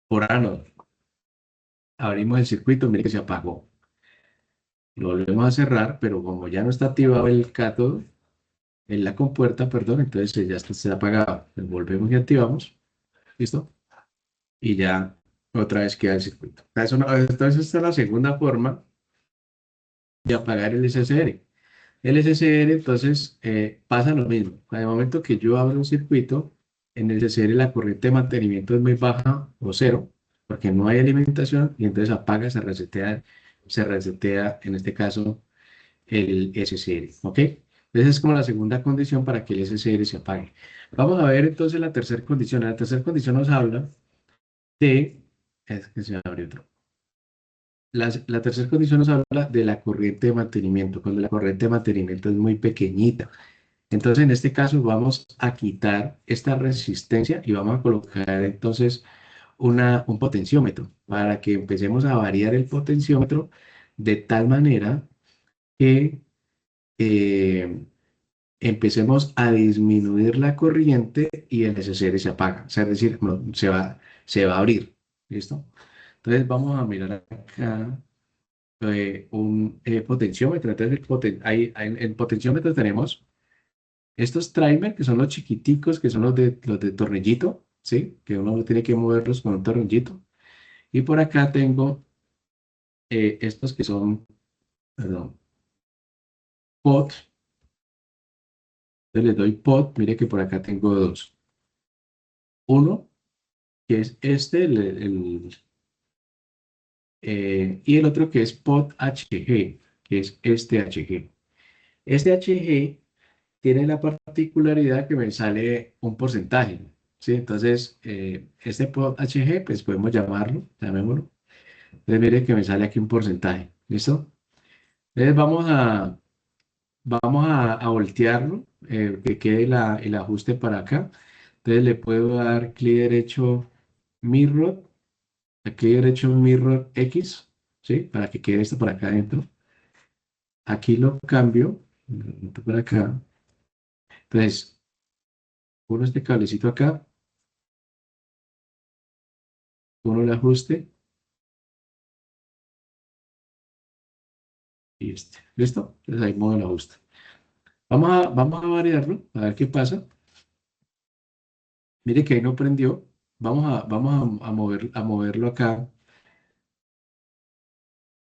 por ánodo. Abrimos el circuito, miren que se apagó. Lo volvemos a cerrar, pero como ya no está activado el cátodo, en la compuerta, perdón, entonces ya está apagado. Entonces, volvemos y activamos. ¿Listo? Y ya otra vez queda el circuito. Entonces, esta es la segunda forma de apagar el SSR. El SSR, entonces, pasa lo mismo. En el momento que yo abro un circuito, en el SSR la corriente de mantenimiento es muy baja o cero. porque no hay alimentación y entonces apaga, se resetea en este caso el SSR, ¿ok? Esa es como la segunda condición para que el SSR se apague. Vamos a ver entonces la tercera condición. La tercera condición nos habla de, es que se abre otro. La tercera condición nos habla de la corriente de mantenimiento, cuando la corriente de mantenimiento es muy pequeñita. Entonces, en este caso, vamos a quitar esta resistencia y vamos a colocar entonces un potenciómetro para que empecemos a variar el potenciómetro de tal manera que empecemos a disminuir la corriente y el SSR se apaga. O sea, es decir, no, se va a abrir. ¿Listo? Entonces, vamos a mirar acá un potenciómetro. Entonces, en el potenciómetro tenemos estos trimmer, que son los chiquiticos, que son los de tornillito, ¿sí? Que uno tiene que moverlos con un tornillito. Y por acá tengo estos que son, perdón, pot. Entonces les doy pot. Mire que por acá tengo dos. Uno, que es este, y el otro que es pot HG, que es este HG. Este HG tiene la particularidad que me sale un porcentaje, ¿sí? Entonces, este pot HG, pues podemos llamémoslo. Entonces, mire que me sale aquí un porcentaje, ¿listo? Entonces, vamos a voltearlo, que quede el ajuste para acá. Entonces, le puedo dar clic derecho mirror, aquí derecho mirror X, ¿sí? Para que quede esto por acá adentro. Aquí lo cambio, lo meto por acá. Entonces, uno este cablecito acá, uno el ajuste y este. ¿Listo? Entonces ahí modo el ajuste. Vamos a variarlo, a ver qué pasa. Mire que ahí no prendió. Vamos a moverlo acá.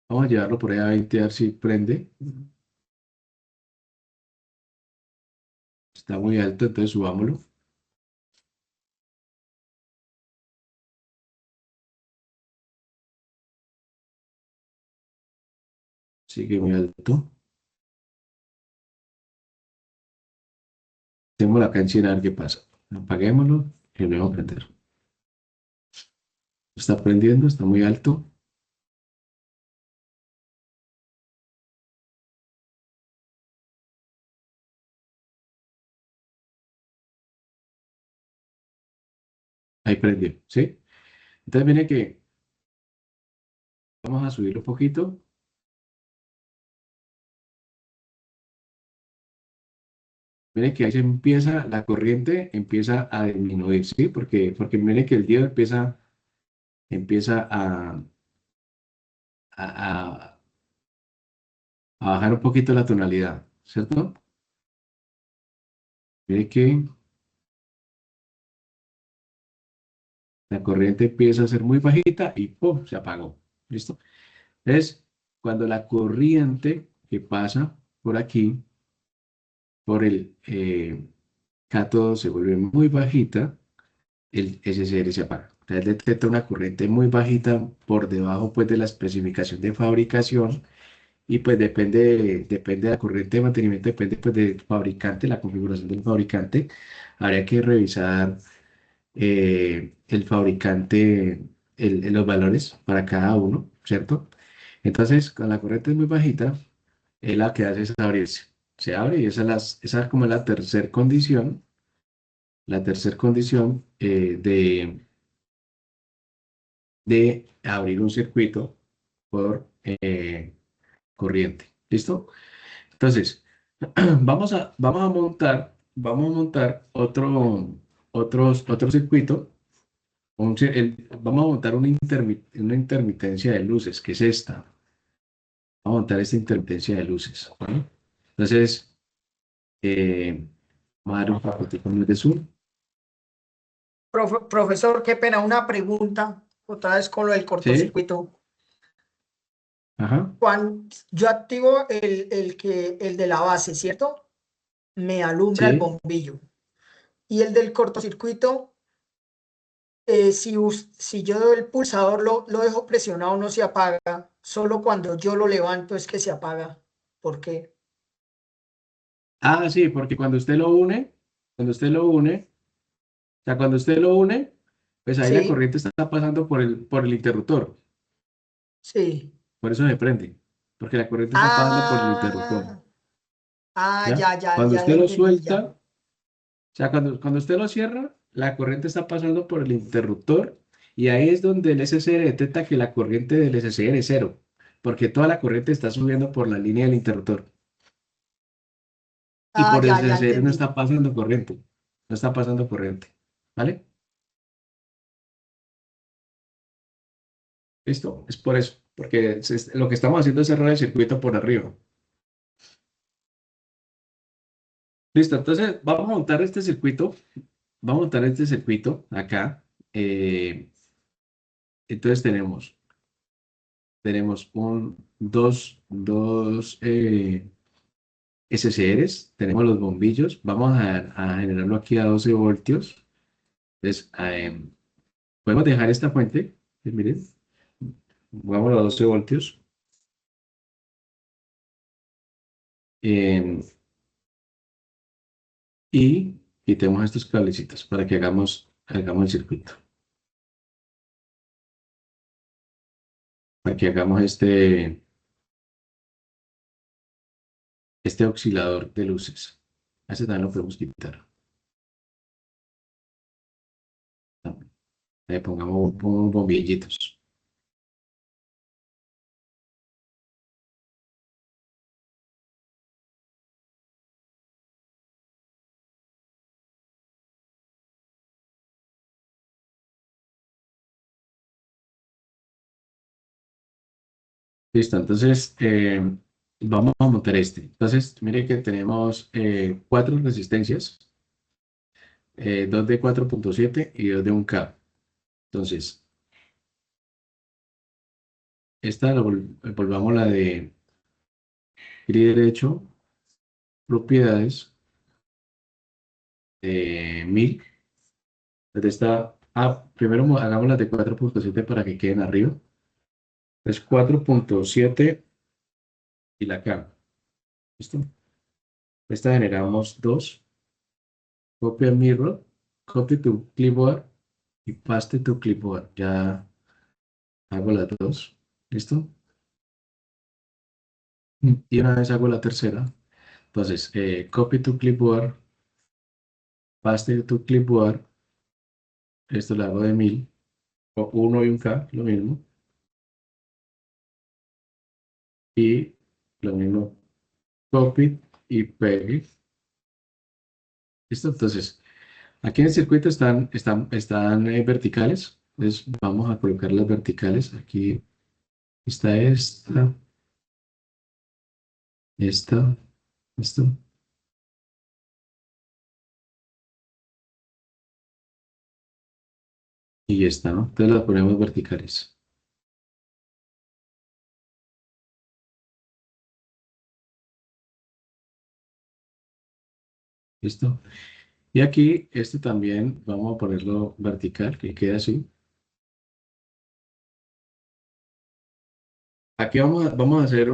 Vamos a llevarlo por ahí a 20 a ver si prende. Está muy alto, entonces subámoslo. Sigue muy alto. Tengo la canción a ver qué pasa. Apaguémoslo y luego a prender. Está prendiendo, está muy alto. Ahí prendió, ¿sí? Entonces viene que vamos a subirlo un poquito. Miren que ahí se empieza, la corriente empieza a disminuir, ¿sí? Porque miren que el diodo empieza a, a bajar un poquito la tonalidad, ¿cierto? Miren que la corriente empieza a ser muy bajita y ¡pum! Se apagó. ¿Listo? Entonces, cuando la corriente que pasa por aquí, por el cátodo, se vuelve muy bajita, el SCR se apaga. Entonces detecta una corriente muy bajita por debajo pues, de la especificación de fabricación y pues depende de la corriente de mantenimiento, depende pues del fabricante, la configuración del fabricante. Habría que revisar el fabricante, los valores para cada uno, ¿cierto? Entonces, con la corriente muy bajita, él la que hace es abrirse. Se abre y esa es como la tercera condición de abrir un circuito por corriente. ¿Listo? Entonces, vamos a montar otro circuito. Vamos a montar una intermitencia de luces, que es esta. Vamos a montar esta intermitencia de luces, ¿vale? Entonces, eh, vamos a dar un paquetico más de zoom. Profesor, qué pena, una pregunta, otra vez con lo del Sí, cortocircuito. ajá, Cuando yo activo el de la base, ¿cierto? Me alumbra el sí, bombillo. Y el del cortocircuito si yo el pulsador lo dejo presionado no se apaga, solo cuando yo lo levanto es que se apaga. ¿Por qué? Ah, sí, porque o sea, cuando usted lo une, pues ahí la Sí, corriente está pasando por el interruptor. sí. Por eso se prende, porque la corriente está pasando por el interruptor. Ah, ah, ¿Ya? ya Cuando le usted lo entendí, ya. suelta, o sea, cuando usted lo cierra, la corriente está pasando por el interruptor y ahí es donde el SCR detecta que la corriente del SCR es cero, porque toda la corriente está subiendo por la línea del interruptor y Ah, por el ya SCR no entendí. está pasando corriente, no está pasando corriente. ¿Vale? ¿Listo? Es por eso, porque lo que estamos haciendo es cerrar el circuito por arriba. Listo, entonces vamos a montar este circuito. Vamos a montar este circuito acá. Entonces tenemos dos SCRs, tenemos los bombillos. Vamos a generarlo aquí a 12 voltios. Entonces, podemos dejar esta fuente. Miren, vamos a 12 voltios. eh, y quitemos estos cablecitos para que hagamos el circuito. Para que hagamos este oscilador de luces. Ese también lo podemos quitar. Le pongamos bombillitos. Listo, entonces vamos a montar este. Entonces, mire que tenemos cuatro resistencias, dos de 4.7 y dos de 1K. Entonces, esta volvamos la de clic derecho, propiedades, 1000. Entonces primero hagamos las de 4.7 para que queden arriba. Es 4.7 y la K. ¿Listo? Esta generamos dos. Copy mirror, copy to clipboard y paste to clipboard. Ya hago las dos. ¿Listo? Y una vez hago la tercera. Entonces, copy to clipboard, paste to clipboard. Esto lo hago de 1000. O 1 y 1K, lo mismo. Y lo mismo, copy y pegue. ¿Listo? Entonces, aquí en el circuito están verticales. Entonces, vamos a colocar las verticales. Aquí está esta, esto. Y esta, ¿no? Entonces las ponemos verticales. ¿Listo? Y aquí, este también vamos a ponerlo vertical, que quede así. Aquí vamos a hacer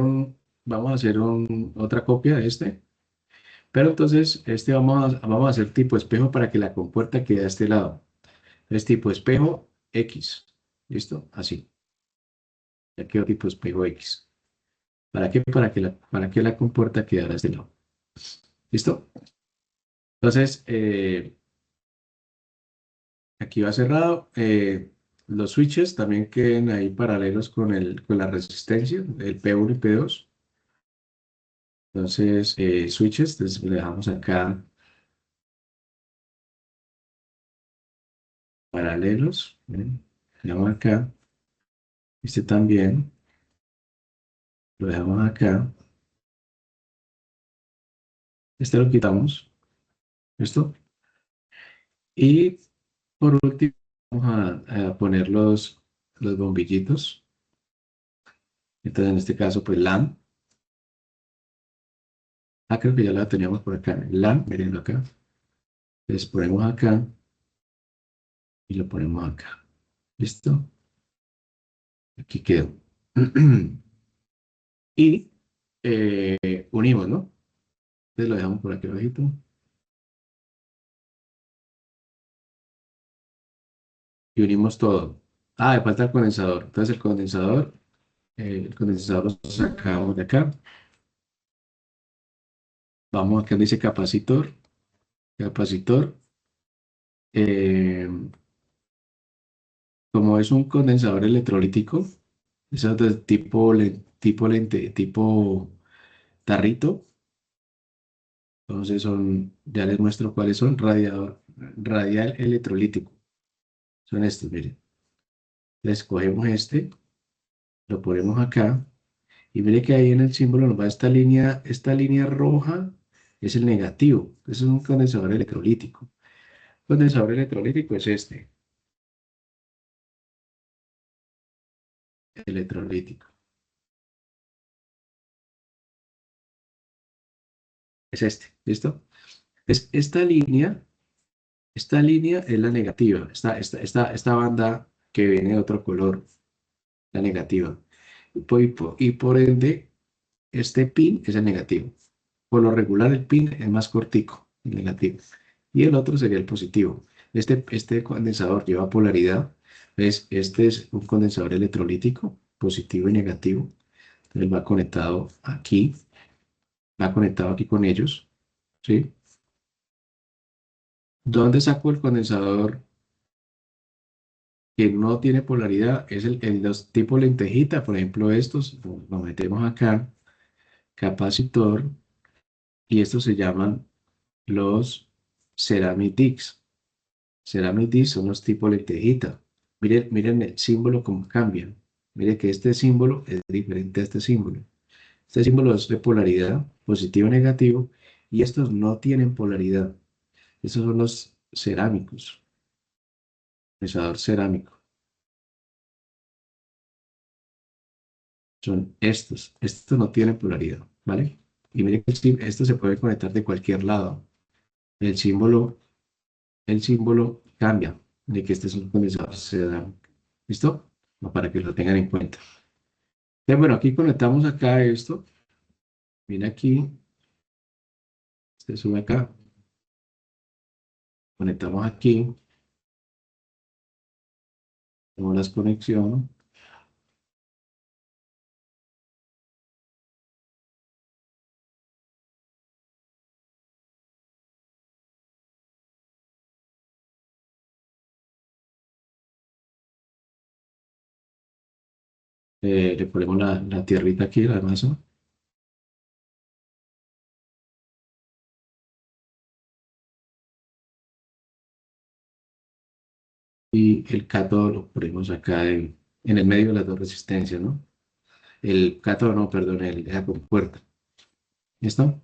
otra copia de este. Pero entonces, este vamos a hacer tipo espejo para que la compuerta quede a este lado. Es tipo espejo X. ¿Listo? Así. Ya quedó tipo espejo X. ¿Para qué? Para que la compuerta quedara a este lado. ¿Listo? Entonces, aquí va cerrado. Los switches también queden ahí paralelos con la resistencia, el P1 y P2. Entonces, switches, entonces le dejamos acá paralelos. ¿Ven? Le damos acá. Este también. Lo dejamos acá. Este lo quitamos. ¿Listo? Y por último, vamos a poner los bombillitos. Entonces, en este caso, pues LAN. Ah, creo que ya la teníamos por acá. LAN, mirenlo acá. Entonces ponemos acá y lo ponemos acá. ¿Listo? Aquí quedó. Y unimos, ¿no? Entonces lo dejamos por aquí abajito. Y unimos todo. Ah, me falta el condensador. Entonces el condensador lo sacamos de acá. Vamos acá donde dice capacitor. Capacitor. Eh, como es un condensador electrolítico, eso es de tipo lente, tipo tarrito. Entonces ya les muestro cuáles son. Radial electrolítico. Son estos, miren. Les cogemos este, lo ponemos acá. Y mire que ahí en el símbolo nos va esta línea roja es el negativo. Eso es un condensador electrolítico. Condensador electrolítico es este, electrolítico. Es este, ¿listo? Es esta línea es la negativa. Esta banda que viene de otro color, la negativa. Y por ende, este pin es el negativo. Por lo regular, el pin es más cortico, el negativo. Y el otro sería el positivo. Este condensador lleva polaridad. ¿Ves? Este es un condensador electrolítico, positivo y negativo. Entonces va conectado aquí con ellos. ¿Sí? ¿Dónde saco el condensador que no tiene polaridad? Es el los tipo lentejita, por ejemplo, estos. Lo metemos acá, capacitor, y estos se llaman los Ceramic Discs. Ceramic Discs son los tipo lentejita. Miren el símbolo cómo cambia. Mire que este símbolo es diferente a este símbolo. Este símbolo es de polaridad, positivo y negativo, y estos no tienen polaridad. Estos son los cerámicos, procesador cerámico. Son estos. Estos no tienen polaridad, ¿vale? Y mire que esto se puede conectar de cualquier lado. El símbolo, el símbolo cambia de que este es un condensador cerámico. ¿Listo? Para que lo tengan en cuenta. Bueno, aquí conectamos acá esto. Viene aquí, se sube acá. Conectamos aquí. Tenemos las conexiones. Le ponemos la tierrita aquí, la masa. Y el cátodo lo ponemos acá en el medio de las dos resistencias, ¿no? El cátodo, no, perdón, la compuerta. ¿Listo?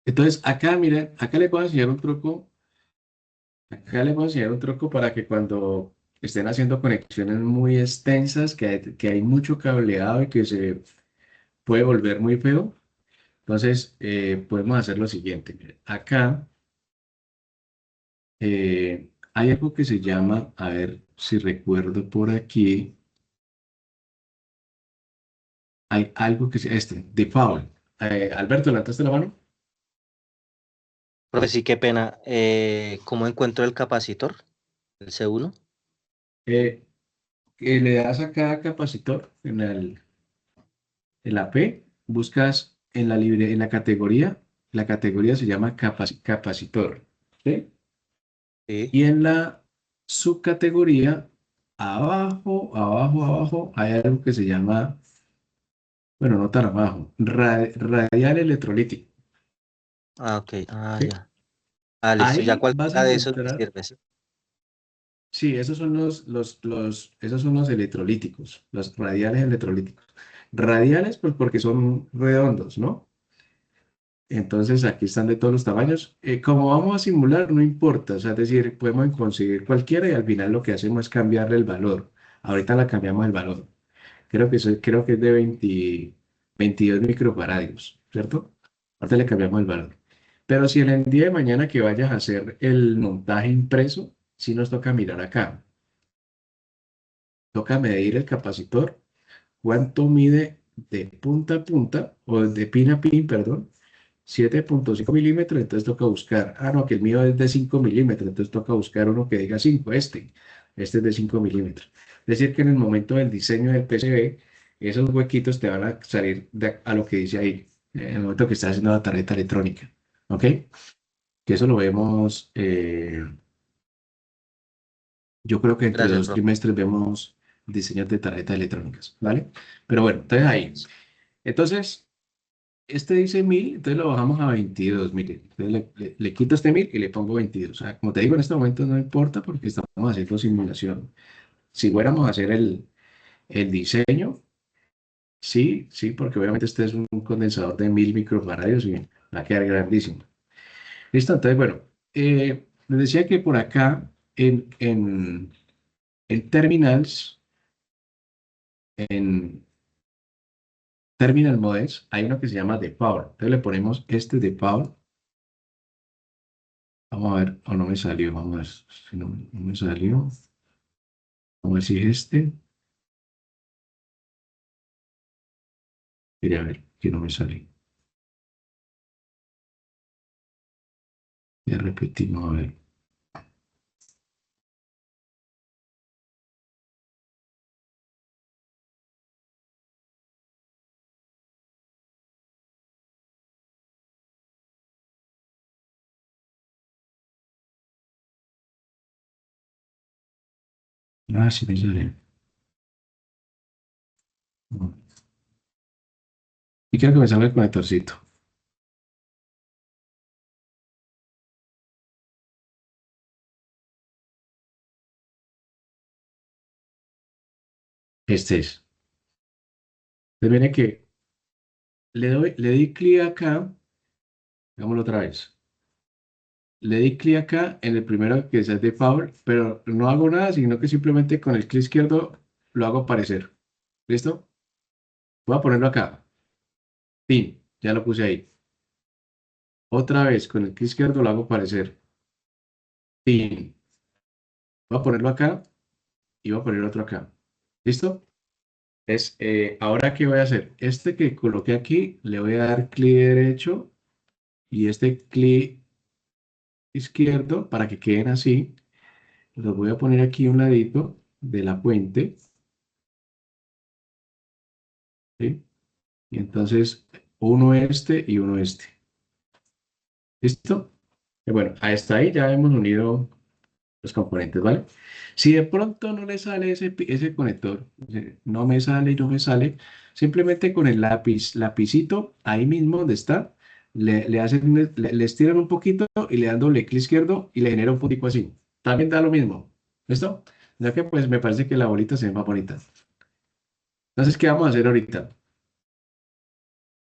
Entonces, acá, miren, acá les voy a enseñar un truco. Acá les voy a enseñar un truco para que cuando estén haciendo conexiones muy extensas, que hay mucho cableado y que se puede volver muy feo. Entonces, podemos hacer lo siguiente. Miren, acá hay algo que se llama, a ver si recuerdo por aquí, hay algo que se, default. Alberto, ¿levantaste la mano? Profe, sí, qué pena. ¿Cómo encuentro el capacitor? El C1. Eh, que le das a cada capacitor en la P, buscas en la categoría se llama capacitor, ¿sí? Sí. Y en la subcategoría, abajo, hay algo que se llama, bueno, no tan abajo, radial electrolítico, Ah, ok. Ah, ¿sí? ya. Ah, listo. Ya Ahí vas a cualquiera de esos me encontrar, sirve, ¿sí? sí, esos son los electrolíticos, los radiales electrolíticos. Radiales, pues porque son redondos, ¿no? Entonces aquí están de todos los tamaños. Como vamos a simular, no importa, o sea, es decir, podemos conseguir cualquiera y al final lo que hacemos es cambiarle el valor. Ahorita la cambiamos el valor. Creo que es de 22 microfaradios, ¿cierto? Ahorita le cambiamos el valor. Pero si en el día de mañana que vayas a hacer el montaje impreso, sí nos toca mirar acá. Toca medir el capacitor, cuánto mide de punta a punta, o de pin a pin, perdón, 7.5 milímetros, entonces toca buscar, no, que el mío es de 5 milímetros, entonces toca buscar uno que diga 5, este es de 5 milímetros. Es decir, que en el momento del diseño del PCB, esos huequitos te van a salir a lo que dice ahí, en el momento que estás haciendo la tarjeta electrónica, ¿ok? Que eso lo vemos, yo creo que entre Gracias, dos profe. trimestres vemos diseños de tarjetas electrónicas, ¿vale? Pero bueno, entonces ahí. Entonces, este dice 1000, entonces lo bajamos a 22, mire. Entonces le quito este 1000 y le pongo 22. O sea, como te digo, en este momento no importa porque estamos haciendo simulación. Si fuéramos a hacer el diseño, sí, sí, porque obviamente este es un condensador de 1000 microfarados y va a quedar grandísimo. Listo, entonces, bueno, les decía que por acá en terminals, en terminal modes, hay uno que se llama de power. Entonces le ponemos este de power. Vamos a ver, o no me salió, vamos a ver si no me salió. Vamos a ver si es este. Quería ver que no me salió. Ya repetimos, a ver. Sí me sale. Y quiero que me salga el conectorcito. Este es. Entonces viene que le di clic acá. Hagámoslo otra vez. Le di clic acá en el primero que es de Power, pero no hago nada, sino que simplemente con el clic izquierdo lo hago aparecer. ¿Listo? Voy a ponerlo acá. Pin, ya lo puse ahí. Otra vez con el clic izquierdo lo hago aparecer. Pin. Voy a ponerlo acá y voy a poner otro acá. ¿Listo? Ahora, ¿qué voy a hacer? Este que coloqué aquí, le voy a dar clic derecho y este clic izquierdo para que queden así. Los voy a poner aquí a un ladito de la fuente. ¿Sí? Y entonces, uno este y uno este. ¿Listo? Bueno, hasta ahí ya hemos unido los componentes, ¿vale? Si de pronto no le sale ese conector, no me sale y no me sale, simplemente con el lapicito, ahí mismo donde está, le estiran un poquito y le dan doble clic izquierdo y le genera un puntico así. También da lo mismo. ¿Listo? Ya que pues me parece que la bolita se ve más bonita. Entonces, ¿qué vamos a hacer ahorita?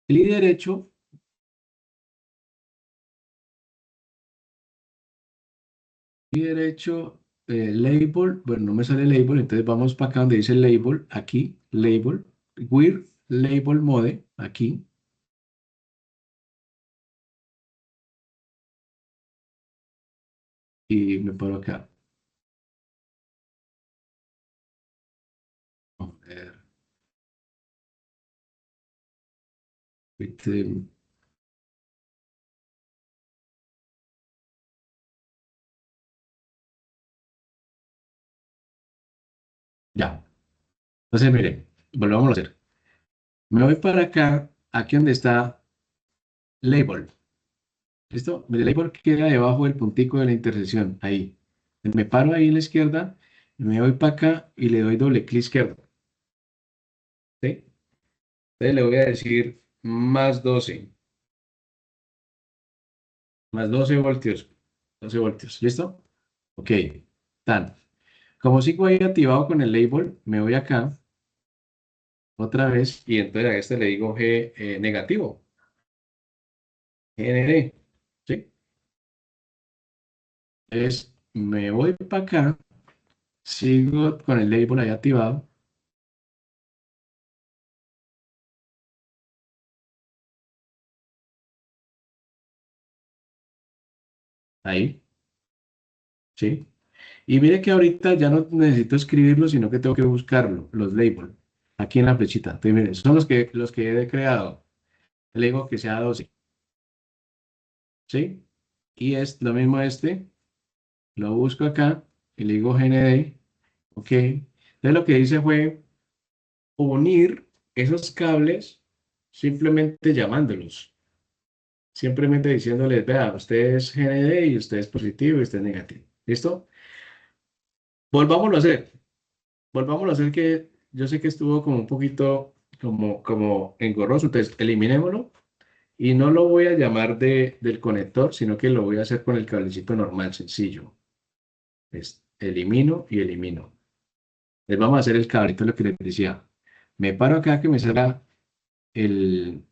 Clic derecho, clic derecho, label, bueno, no me sale label, entonces vamos para acá donde dice label, aquí, label, Weird Label Mode, aquí, y me paro acá. A ver, este, ya. Entonces, miren, volvamos a hacer. Me voy para acá, aquí donde está label. ¿Listo? El label queda debajo del puntico de la intersección, ahí. Me paro ahí en la izquierda, me voy para acá y le doy doble clic izquierdo. ¿Sí? Entonces le voy a decir más 12 voltios. 12 voltios. ¿Listo? Ok. Tan. Como sigo ahí activado con el label, me voy acá otra vez y entonces a este le digo G negativo. GND. ¿Sí? Entonces me voy para acá, sigo con el label ahí activado. Ahí. ¿Sí? Y mire que ahorita ya no necesito escribirlo, sino que tengo que buscarlo, los labels, aquí en la flechita. Entonces, miren, son los que he creado. Le digo que sea 12, ¿sí? Y es lo mismo lo busco acá y le digo GND, ok. Entonces lo que hice fue unir esos cables simplemente llamándolos, simplemente diciéndoles, vea, usted es GND y usted es positivo y usted es negativo. ¿Listo? Volvámoslo a hacer. Volvámoslo a hacer que yo sé que estuvo como un poquito como engorroso, entonces eliminémoslo y no lo voy a llamar del conector, sino que lo voy a hacer con el cablecito normal, sencillo. Elimino y elimino. Les vamos a hacer el cableto, lo que les decía. Me paro acá que me salga el...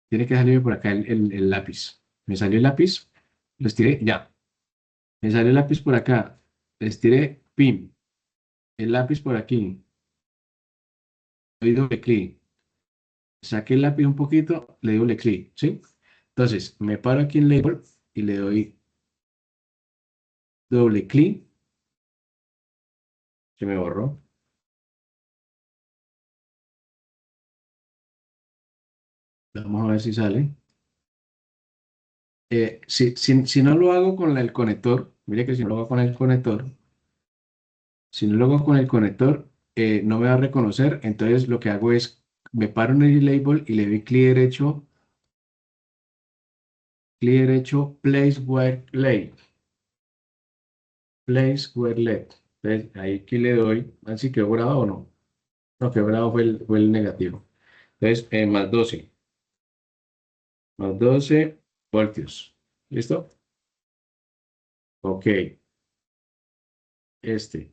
Tiene que salirme por acá el lápiz. Me salió el lápiz, lo estiré, ya. Me salió el lápiz por acá, estiré, pim. El lápiz por aquí, doy doble clic. Saqué el lápiz un poquito, le doy doble clic, ¿sí? Entonces, me paro aquí en Label y le doy doble clic. Se me borró. Vamos a ver si sale. Si no lo hago con el conector, mire que si no lo hago con el conector, si no lo hago con el conector, no me va a reconocer. Entonces lo que hago es, me paro en el label y le doy clic derecho, place where lay, place where led. Entonces ahí aquí le doy, así que grabado o no. No, que bravo fue el negativo. Entonces, más 12 voltios. ¿Listo? Ok, este.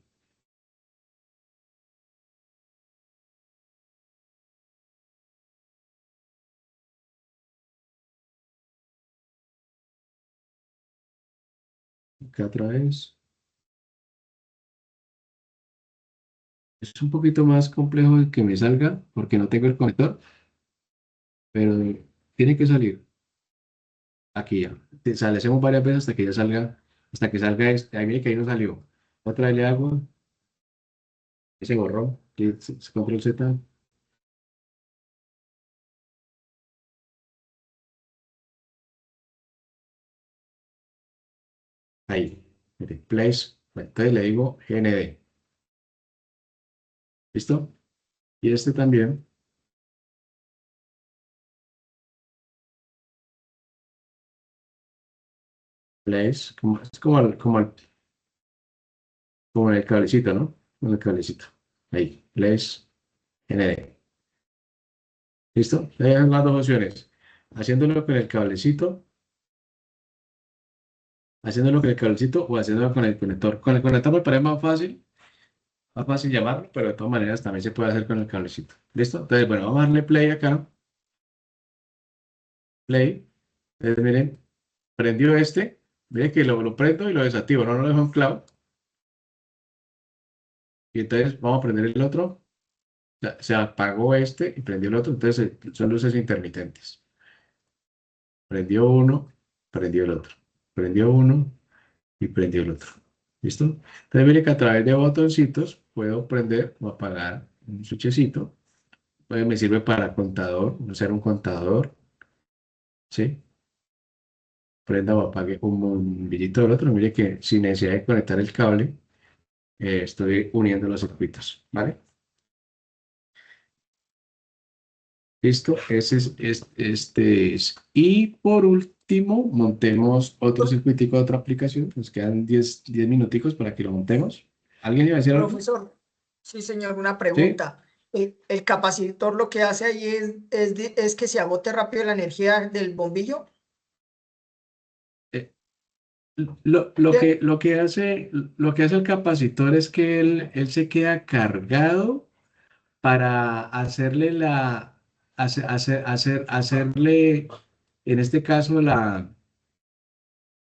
Acá otra vez. Es un poquito más complejo el que me salga porque no tengo el conector, pero tiene que salir. Aquí ya. Le hacemos varias veces hasta que ya salga, hasta que salga este. Ahí mire que ahí no salió. Otra vez le hago, ese borró, control Z, ahí. Mire, place, bueno, entonces le digo GND. ¿Listo? Y este también, place, es como en el cablecito, ¿no? Con el cablecito. Ahí, place, GND. ¿Listo? Ahí son las dos opciones. Haciéndolo con el cablecito, haciéndolo con el cablecito o haciéndolo con el conector. Con el conector me parece más fácil llamarlo, pero de todas maneras también se puede hacer con el cablecito. ¿Listo? Entonces, bueno, vamos a darle play acá. Play. Entonces, miren, prendió este. Miren que lo prendo y lo desactivo, no lo dejo en cloud. Y entonces vamos a prender el otro. Se apagó este y prendió el otro. Entonces son luces intermitentes. Prendió uno, prendió el otro. Prendió uno y prendió el otro. ¿Listo? Entonces, mire que a través de botoncitos puedo prender o apagar un switchecito. Pues me sirve para contador, usar un contador, ¿sí? Prenda o apague un bombillito del otro. Mire que sin necesidad de conectar el cable, estoy uniendo los circuitos, ¿vale? Listo, este es. Y por último, montemos otro circuitico de otra aplicación. Nos quedan 10 minuticos para que lo montemos. ¿Alguien iba a decir algo? Profesor, sí, señor, una ¿Sí? pregunta. El capacitor lo que hace ahí es que se agote rápido la energía del bombillo. Eh, lo ¿Qué? que, lo que hace el capacitor es que él se queda cargado para hacerle, en este caso, la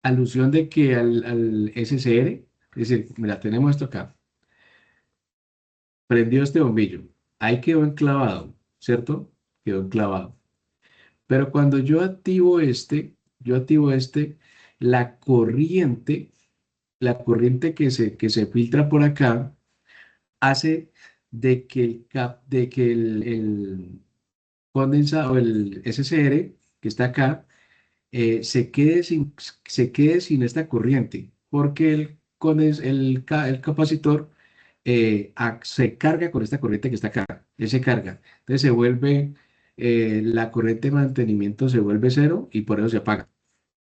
alusión de que al SCR, es decir, mira, tenemos esto acá, prendió este bombillo, ahí quedó enclavado, ¿cierto? Quedó enclavado. Pero cuando yo activo este, la corriente la corriente que se filtra por acá hace de que el condensador o el SCR que está acá se quede sin esta corriente, porque el capacitor se carga con esta corriente que está acá, él se carga. Entonces se vuelve, la corriente de mantenimiento se vuelve cero y por eso se apaga.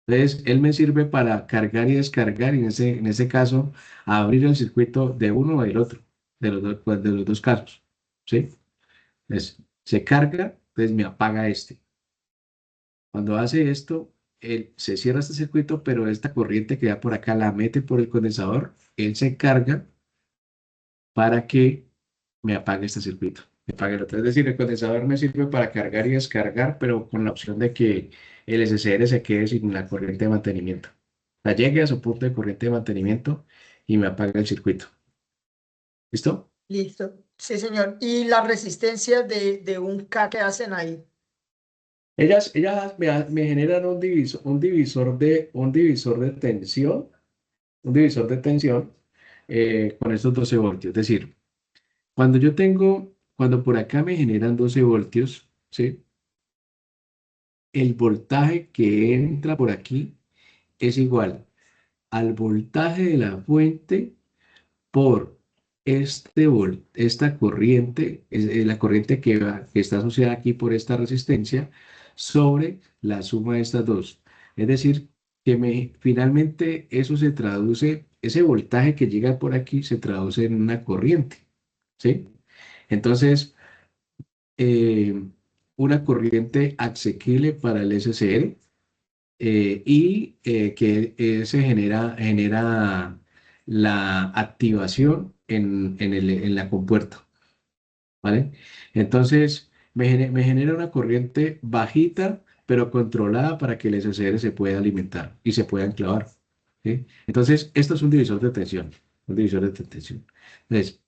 Entonces, él me sirve para cargar y descargar y en ese caso abrir el circuito de uno o del otro, pues, de los dos casos. ¿Sí? Entonces, se carga, entonces me apaga este. Cuando hace esto, él se cierra este circuito, pero esta corriente que va por acá la mete por el condensador, él se carga para que me apague este circuito. Me apague el otro. Es decir, el condensador me sirve para cargar y descargar, pero con la opción de que el SCR se quede sin la corriente de mantenimiento. O sea, llegue a su punto de corriente de mantenimiento y me apaga el circuito. ¿Listo? Listo. Sí, señor. ¿Y las resistencias de un K que hacen ahí? Ellas me generan un divisor de tensión con estos 12 voltios. Es decir, cuando por acá me generan 12 voltios, ¿sí? El voltaje que entra por aquí es igual al voltaje de la fuente por esta corriente, la corriente que está asociada aquí por esta resistencia, sobre la suma de estas dos. Es decir, finalmente eso se traduce, ese voltaje que llega por aquí se traduce en una corriente, ¿sí? Entonces, eh, una corriente asequible para el SCR se genera la activación en la compuerta, ¿vale? Entonces, me genera una corriente bajita, pero controlada para que el SCR se pueda alimentar y se pueda enclavar, ¿sí? Entonces, esto es un divisor de tensión, un divisor de tensión. Entonces,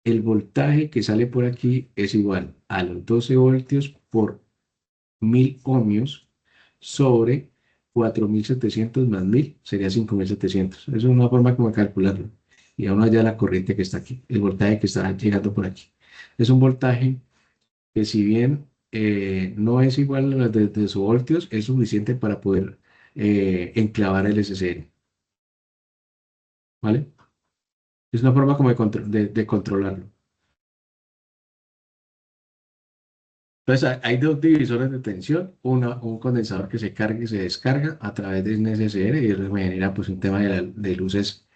el voltaje que sale por aquí es igual a los 12 voltios por 1000 ohmios sobre 4700 más 1000 sería 5700. Eso es una forma como de calcularlo. Y aún allá la corriente que está aquí, el voltaje que está llegando por aquí. Es un voltaje que si bien no es igual a los de su voltios, es suficiente para poder enclavar el SCR. ¿Vale? Es una forma como de controlarlo. Entonces, hay dos divisores de tensión, un condensador que se carga y se descarga a través de un SSR y eso me genera pues, un tema de luces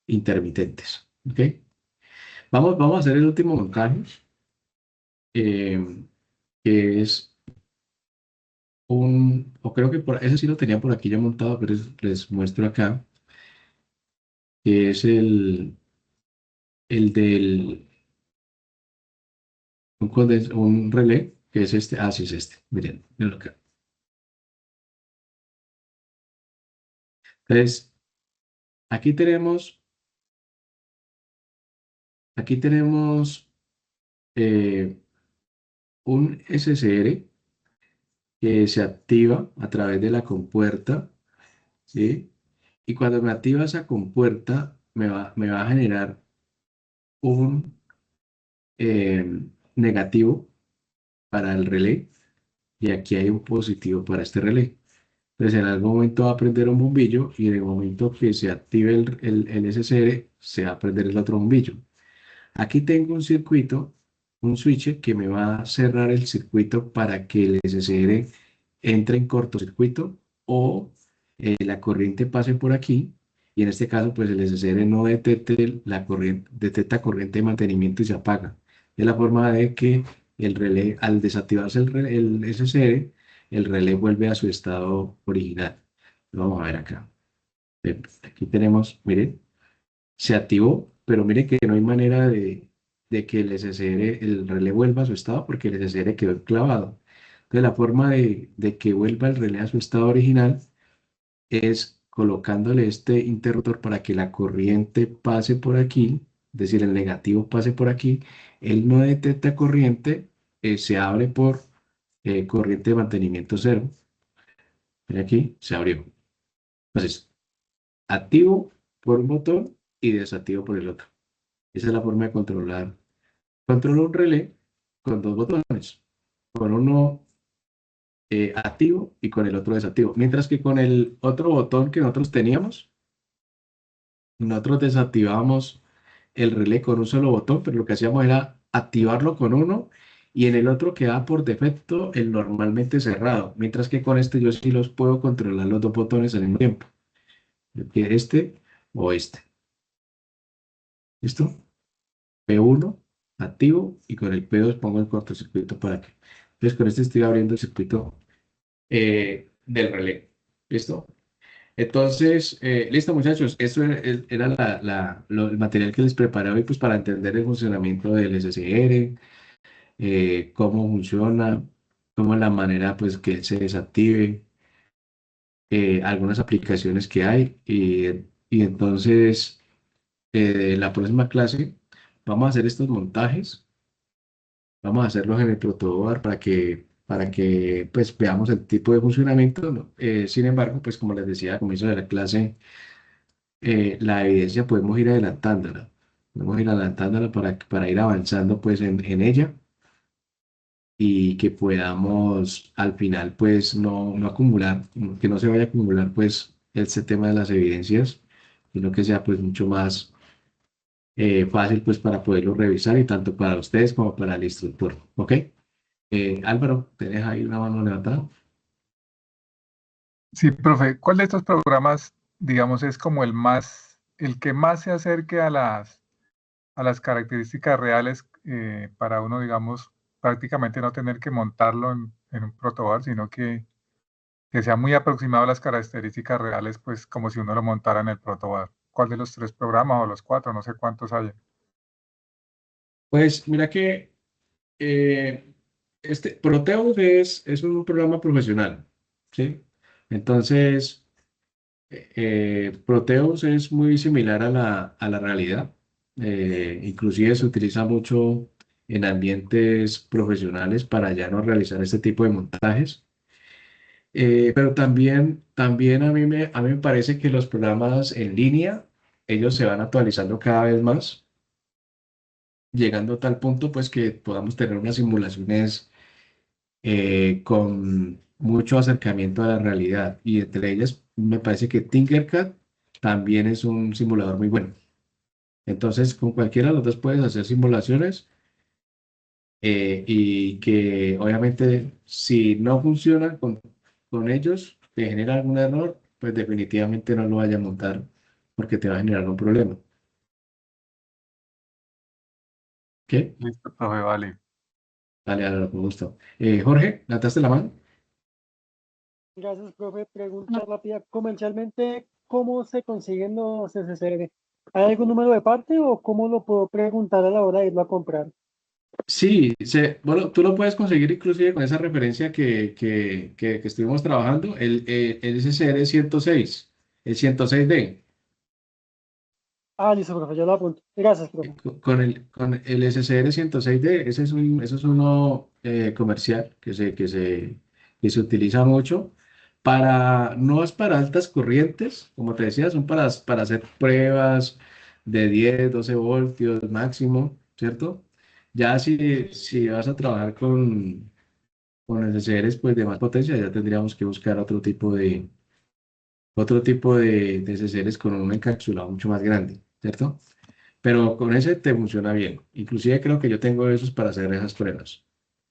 intermitentes. ¿Ok? Vamos a hacer el último montaje, eh, que es o creo que ese sí lo tenía por aquí ya montado, pero les muestro acá, que es el del un relé, que es este, sí es este, miren, miren acá. Entonces, aquí tenemos, aquí tenemos eh, un SSR que se activa a través de la compuerta, ¿sí? Y cuando me activa esa compuerta, me va a generar un negativo para el relé y aquí hay un positivo para este relé. Entonces, en algún momento va a prender un bombillo y en el momento que se active el SSR, se va a prender el otro bombillo. Aquí tengo un circuito, un switch que me va a cerrar el circuito para que el SSR entre en cortocircuito o la corriente pase por aquí y en este caso pues el SSR no detecte la corriente, detecta corriente de mantenimiento y se apaga. Es la forma de que el relé, al desactivarse el SSR, el relé vuelve a su estado original. Lo vamos a ver acá. Aquí tenemos, miren, se activó, pero mire que no hay manera de que el SSR, el relé vuelva a su estado porque el SSR quedó clavado. Entonces, la forma de que vuelva el relé a su estado original es colocándole este interruptor para que la corriente pase por aquí, es decir, el negativo pase por aquí. Él no detecta corriente, se abre por corriente de mantenimiento cero. Mire aquí, se abrió. Entonces, activo por un botón y desactivo por el otro. Esa es la forma de controlar. Controlo un relé con dos botones, con uno activo y con el otro desactivo. Mientras que con el otro botón que nosotros teníamos, nosotros desactivábamos el relé con un solo botón, pero lo que hacíamos era activarlo con uno y en el otro quedaba por defecto el normalmente cerrado. Mientras que con este yo sí los puedo controlar los dos botones al mismo tiempo. Que este o este. ¿Listo? P1 activo y con el P2 pongo el cortocircuito para que. Entonces con este estoy abriendo el circuito del relé. ¿Listo? Entonces, listo muchachos, eso era el material que les preparé hoy pues para entender el funcionamiento del SSR, cómo funciona, cómo es la manera pues que él se desactive, algunas aplicaciones que hay y entonces la próxima clase vamos a hacer estos montajes. Vamos a hacerlos en el protoboard para que pues, veamos el tipo de funcionamiento, ¿no? Sin embargo, pues como les decía al comienzo de la clase, la evidencia podemos ir adelantándola para ir avanzando pues en ella y que podamos al final pues no acumular, que no se vaya a acumular pues este tema de las evidencias, sino que sea pues mucho más fácil pues para poderlo revisar y tanto para ustedes como para el instructor, ¿ok? Álvaro, ¿tenés ahí una mano levantada? Sí, profe, ¿cuál de estos programas, digamos, es como el que más se acerque a las características reales para uno, digamos, prácticamente no tener que montarlo en un protoboard, sino que sea muy aproximado a las características reales, pues como si uno lo montara en el protoboard? ¿Cuál de los tres programas o los cuatro? No sé cuántos hay. Pues mira que este Proteus es un programa profesional, ¿sí? Entonces, Proteus es muy similar a la realidad. Inclusive se utiliza mucho en ambientes profesionales para ya no realizar este tipo de montajes. Pero también a mí me parece que los programas en línea, ellos se van actualizando cada vez más, llegando a tal punto pues que podamos tener unas simulaciones con mucho acercamiento a la realidad. Y entre ellas me parece que Tinkercad también es un simulador muy bueno. Entonces, con cualquiera de los dos puedes hacer simulaciones y que obviamente si no funcionan con ellos, te genera algún error, pues definitivamente no lo vaya a montar porque te va a generar un problema. ¿Qué? Listo, profe, vale. Dale, dale, con gusto. Jorge, ¿levantaste la mano? Gracias, profe. Pregunta rápida. Comercialmente, ¿cómo se consiguen los SSR? ¿Hay algún número de parte o cómo lo puedo preguntar a la hora de irlo a comprar? Sí, bueno, tú lo puedes conseguir inclusive con esa referencia que estuvimos trabajando, el SCR 106, el 106D. Ah, listo, profe, yo lo apunto. Gracias, profe. Con el SCR 106D, ese es uno comercial que se utiliza mucho no es para altas corrientes, como te decía, son para hacer pruebas de 10, 12 voltios máximo, ¿cierto? Ya si vas a trabajar con SCRs pues, de más potencia, ya tendríamos que buscar otro tipo de SCRs con un encapsulado mucho más grande, ¿cierto? Pero con ese te funciona bien. Inclusive creo que yo tengo esos para hacer esas pruebas.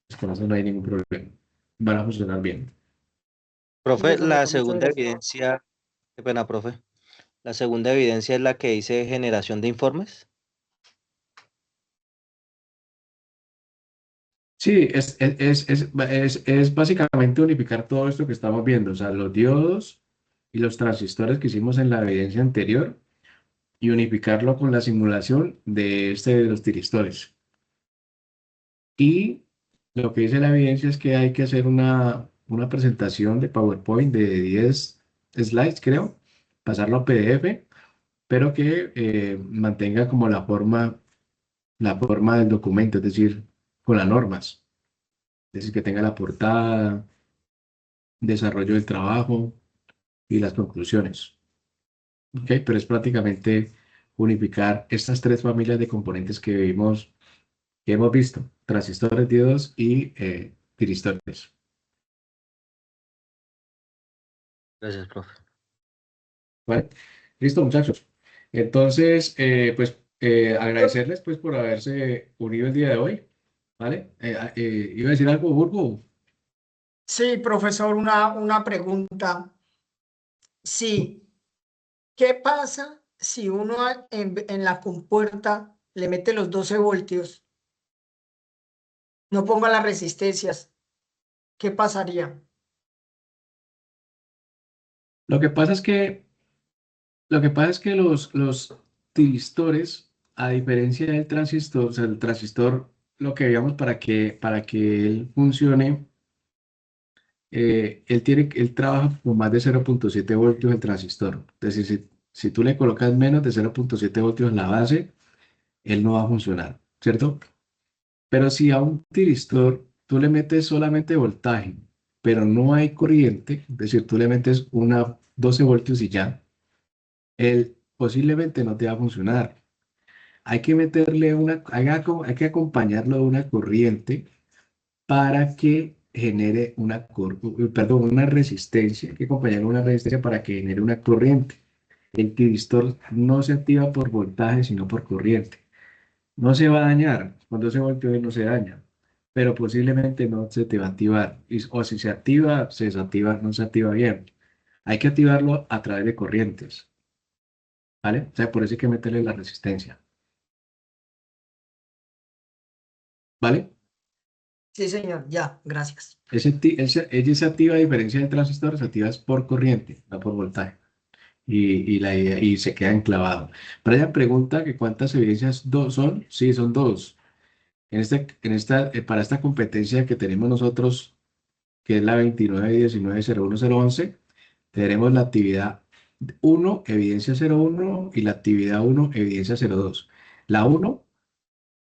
Pues con eso no hay ningún problema. Van a funcionar bien. Profe, Listo, la profe, muchas segunda gracias. evidencia, qué pena, profe. La segunda evidencia es la que dice generación de informes. Sí, es básicamente unificar todo esto que estamos viendo, o sea, los diodos y los transistores que hicimos en la evidencia anterior y unificarlo con la simulación de los tiristores. Y lo que dice la evidencia es que hay que hacer una presentación de PowerPoint de 10 slides, creo, pasarlo a PDF, pero que mantenga como la forma del documento, es decir, con las normas. Es decir, que tenga la portada, desarrollo del trabajo y las conclusiones. ¿ok? Pero es prácticamente unificar estas tres familias de componentes que hemos visto, transistores, diodos y tiristores. Gracias, profe. ¿Vale? Listo, muchachos. Entonces, agradecerles pues por haberse unido el día de hoy, ¿vale? Iba a decir algo, Burbu. Sí, profesor, una pregunta. Sí, ¿qué pasa si uno en la compuerta le mete los 12 voltios, no ponga las resistencias? ¿Qué pasaría? Lo que pasa es que, lo que pasa es que los tiristores, a diferencia del transistor, o sea, el transistor, lo que veíamos para que él funcione, él trabaja con más de 0,7 voltios el transistor. Es decir, si tú le colocas menos de 0,7 voltios en la base, él no va a funcionar, ¿cierto? Pero si a un tiristor tú le metes solamente voltaje, pero no hay corriente, es decir, tú le metes 12 voltios y ya, él posiblemente no te va a funcionar. Hay que meterle hay que acompañarlo de una corriente para que genere una resistencia. Hay que acompañarlo de una resistencia para que genere una corriente. El tiristor no se activa por voltaje, sino por corriente. No se va a dañar, cuando se voltee no se daña, pero posiblemente no se te va a activar. O si se activa, se desactiva, no se activa bien. Hay que activarlo a través de corrientes, ¿vale? O sea, por eso hay que meterle la resistencia, ¿vale? Sí, señor, ya, gracias. Ella se activa a diferencia del transistor, se activa es por corriente, no por voltaje. Y se queda enclavado. Brian pregunta que cuántas evidencias son. Sí, son dos. Para esta competencia que tenemos nosotros, que es la 29.19.01.011, tenemos la actividad 1, evidencia 01 y la actividad 1, evidencia 02. La 1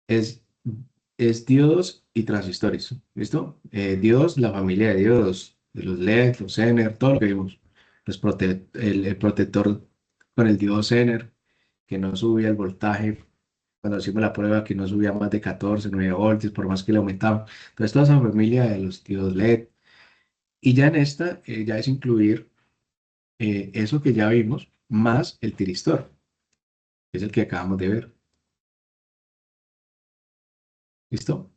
es, es diodos y transistores, ¿listo? Diodos, la familia de diodos, de los LED, los Zener, todo lo que vimos. El protector con el diodo Zener, que no subía el voltaje cuando hicimos la prueba, que no subía más de 14, 9 voltios, por más que le aumentaba. Entonces, toda esa familia de los diodos LED. Y ya en esta, ya es incluir eso que ya vimos, más el tiristor, que es el que acabamos de ver. ¿Listo?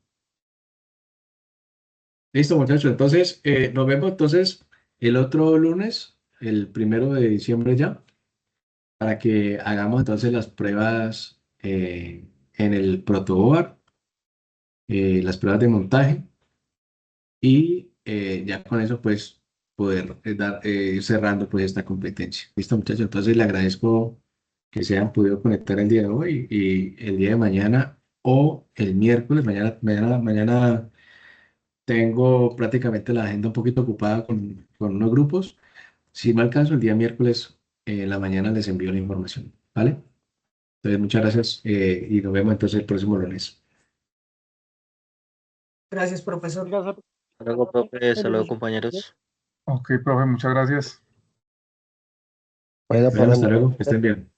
Listo, muchachos. Entonces, nos vemos entonces el otro lunes, el 1 de diciembre ya, para que hagamos entonces las pruebas en el protoboard, las pruebas de montaje y ya con eso pues poder ir cerrando pues esta competencia. Listo, muchachos. Entonces le agradezco que se hayan podido conectar el día de hoy y el día de mañana o el miércoles. Mañana tengo prácticamente la agenda un poquito ocupada con unos grupos. Si no alcanzo, el día miércoles en la mañana les envío la información, ¿vale? Entonces, muchas gracias y nos vemos entonces el próximo lunes. Gracias, profesor. Gracias, Hasta luego, profe. Hasta luego, felices. compañeros. Ok, profe, muchas gracias. Bueno, Bueno, hasta ponemos. luego, que estén bien.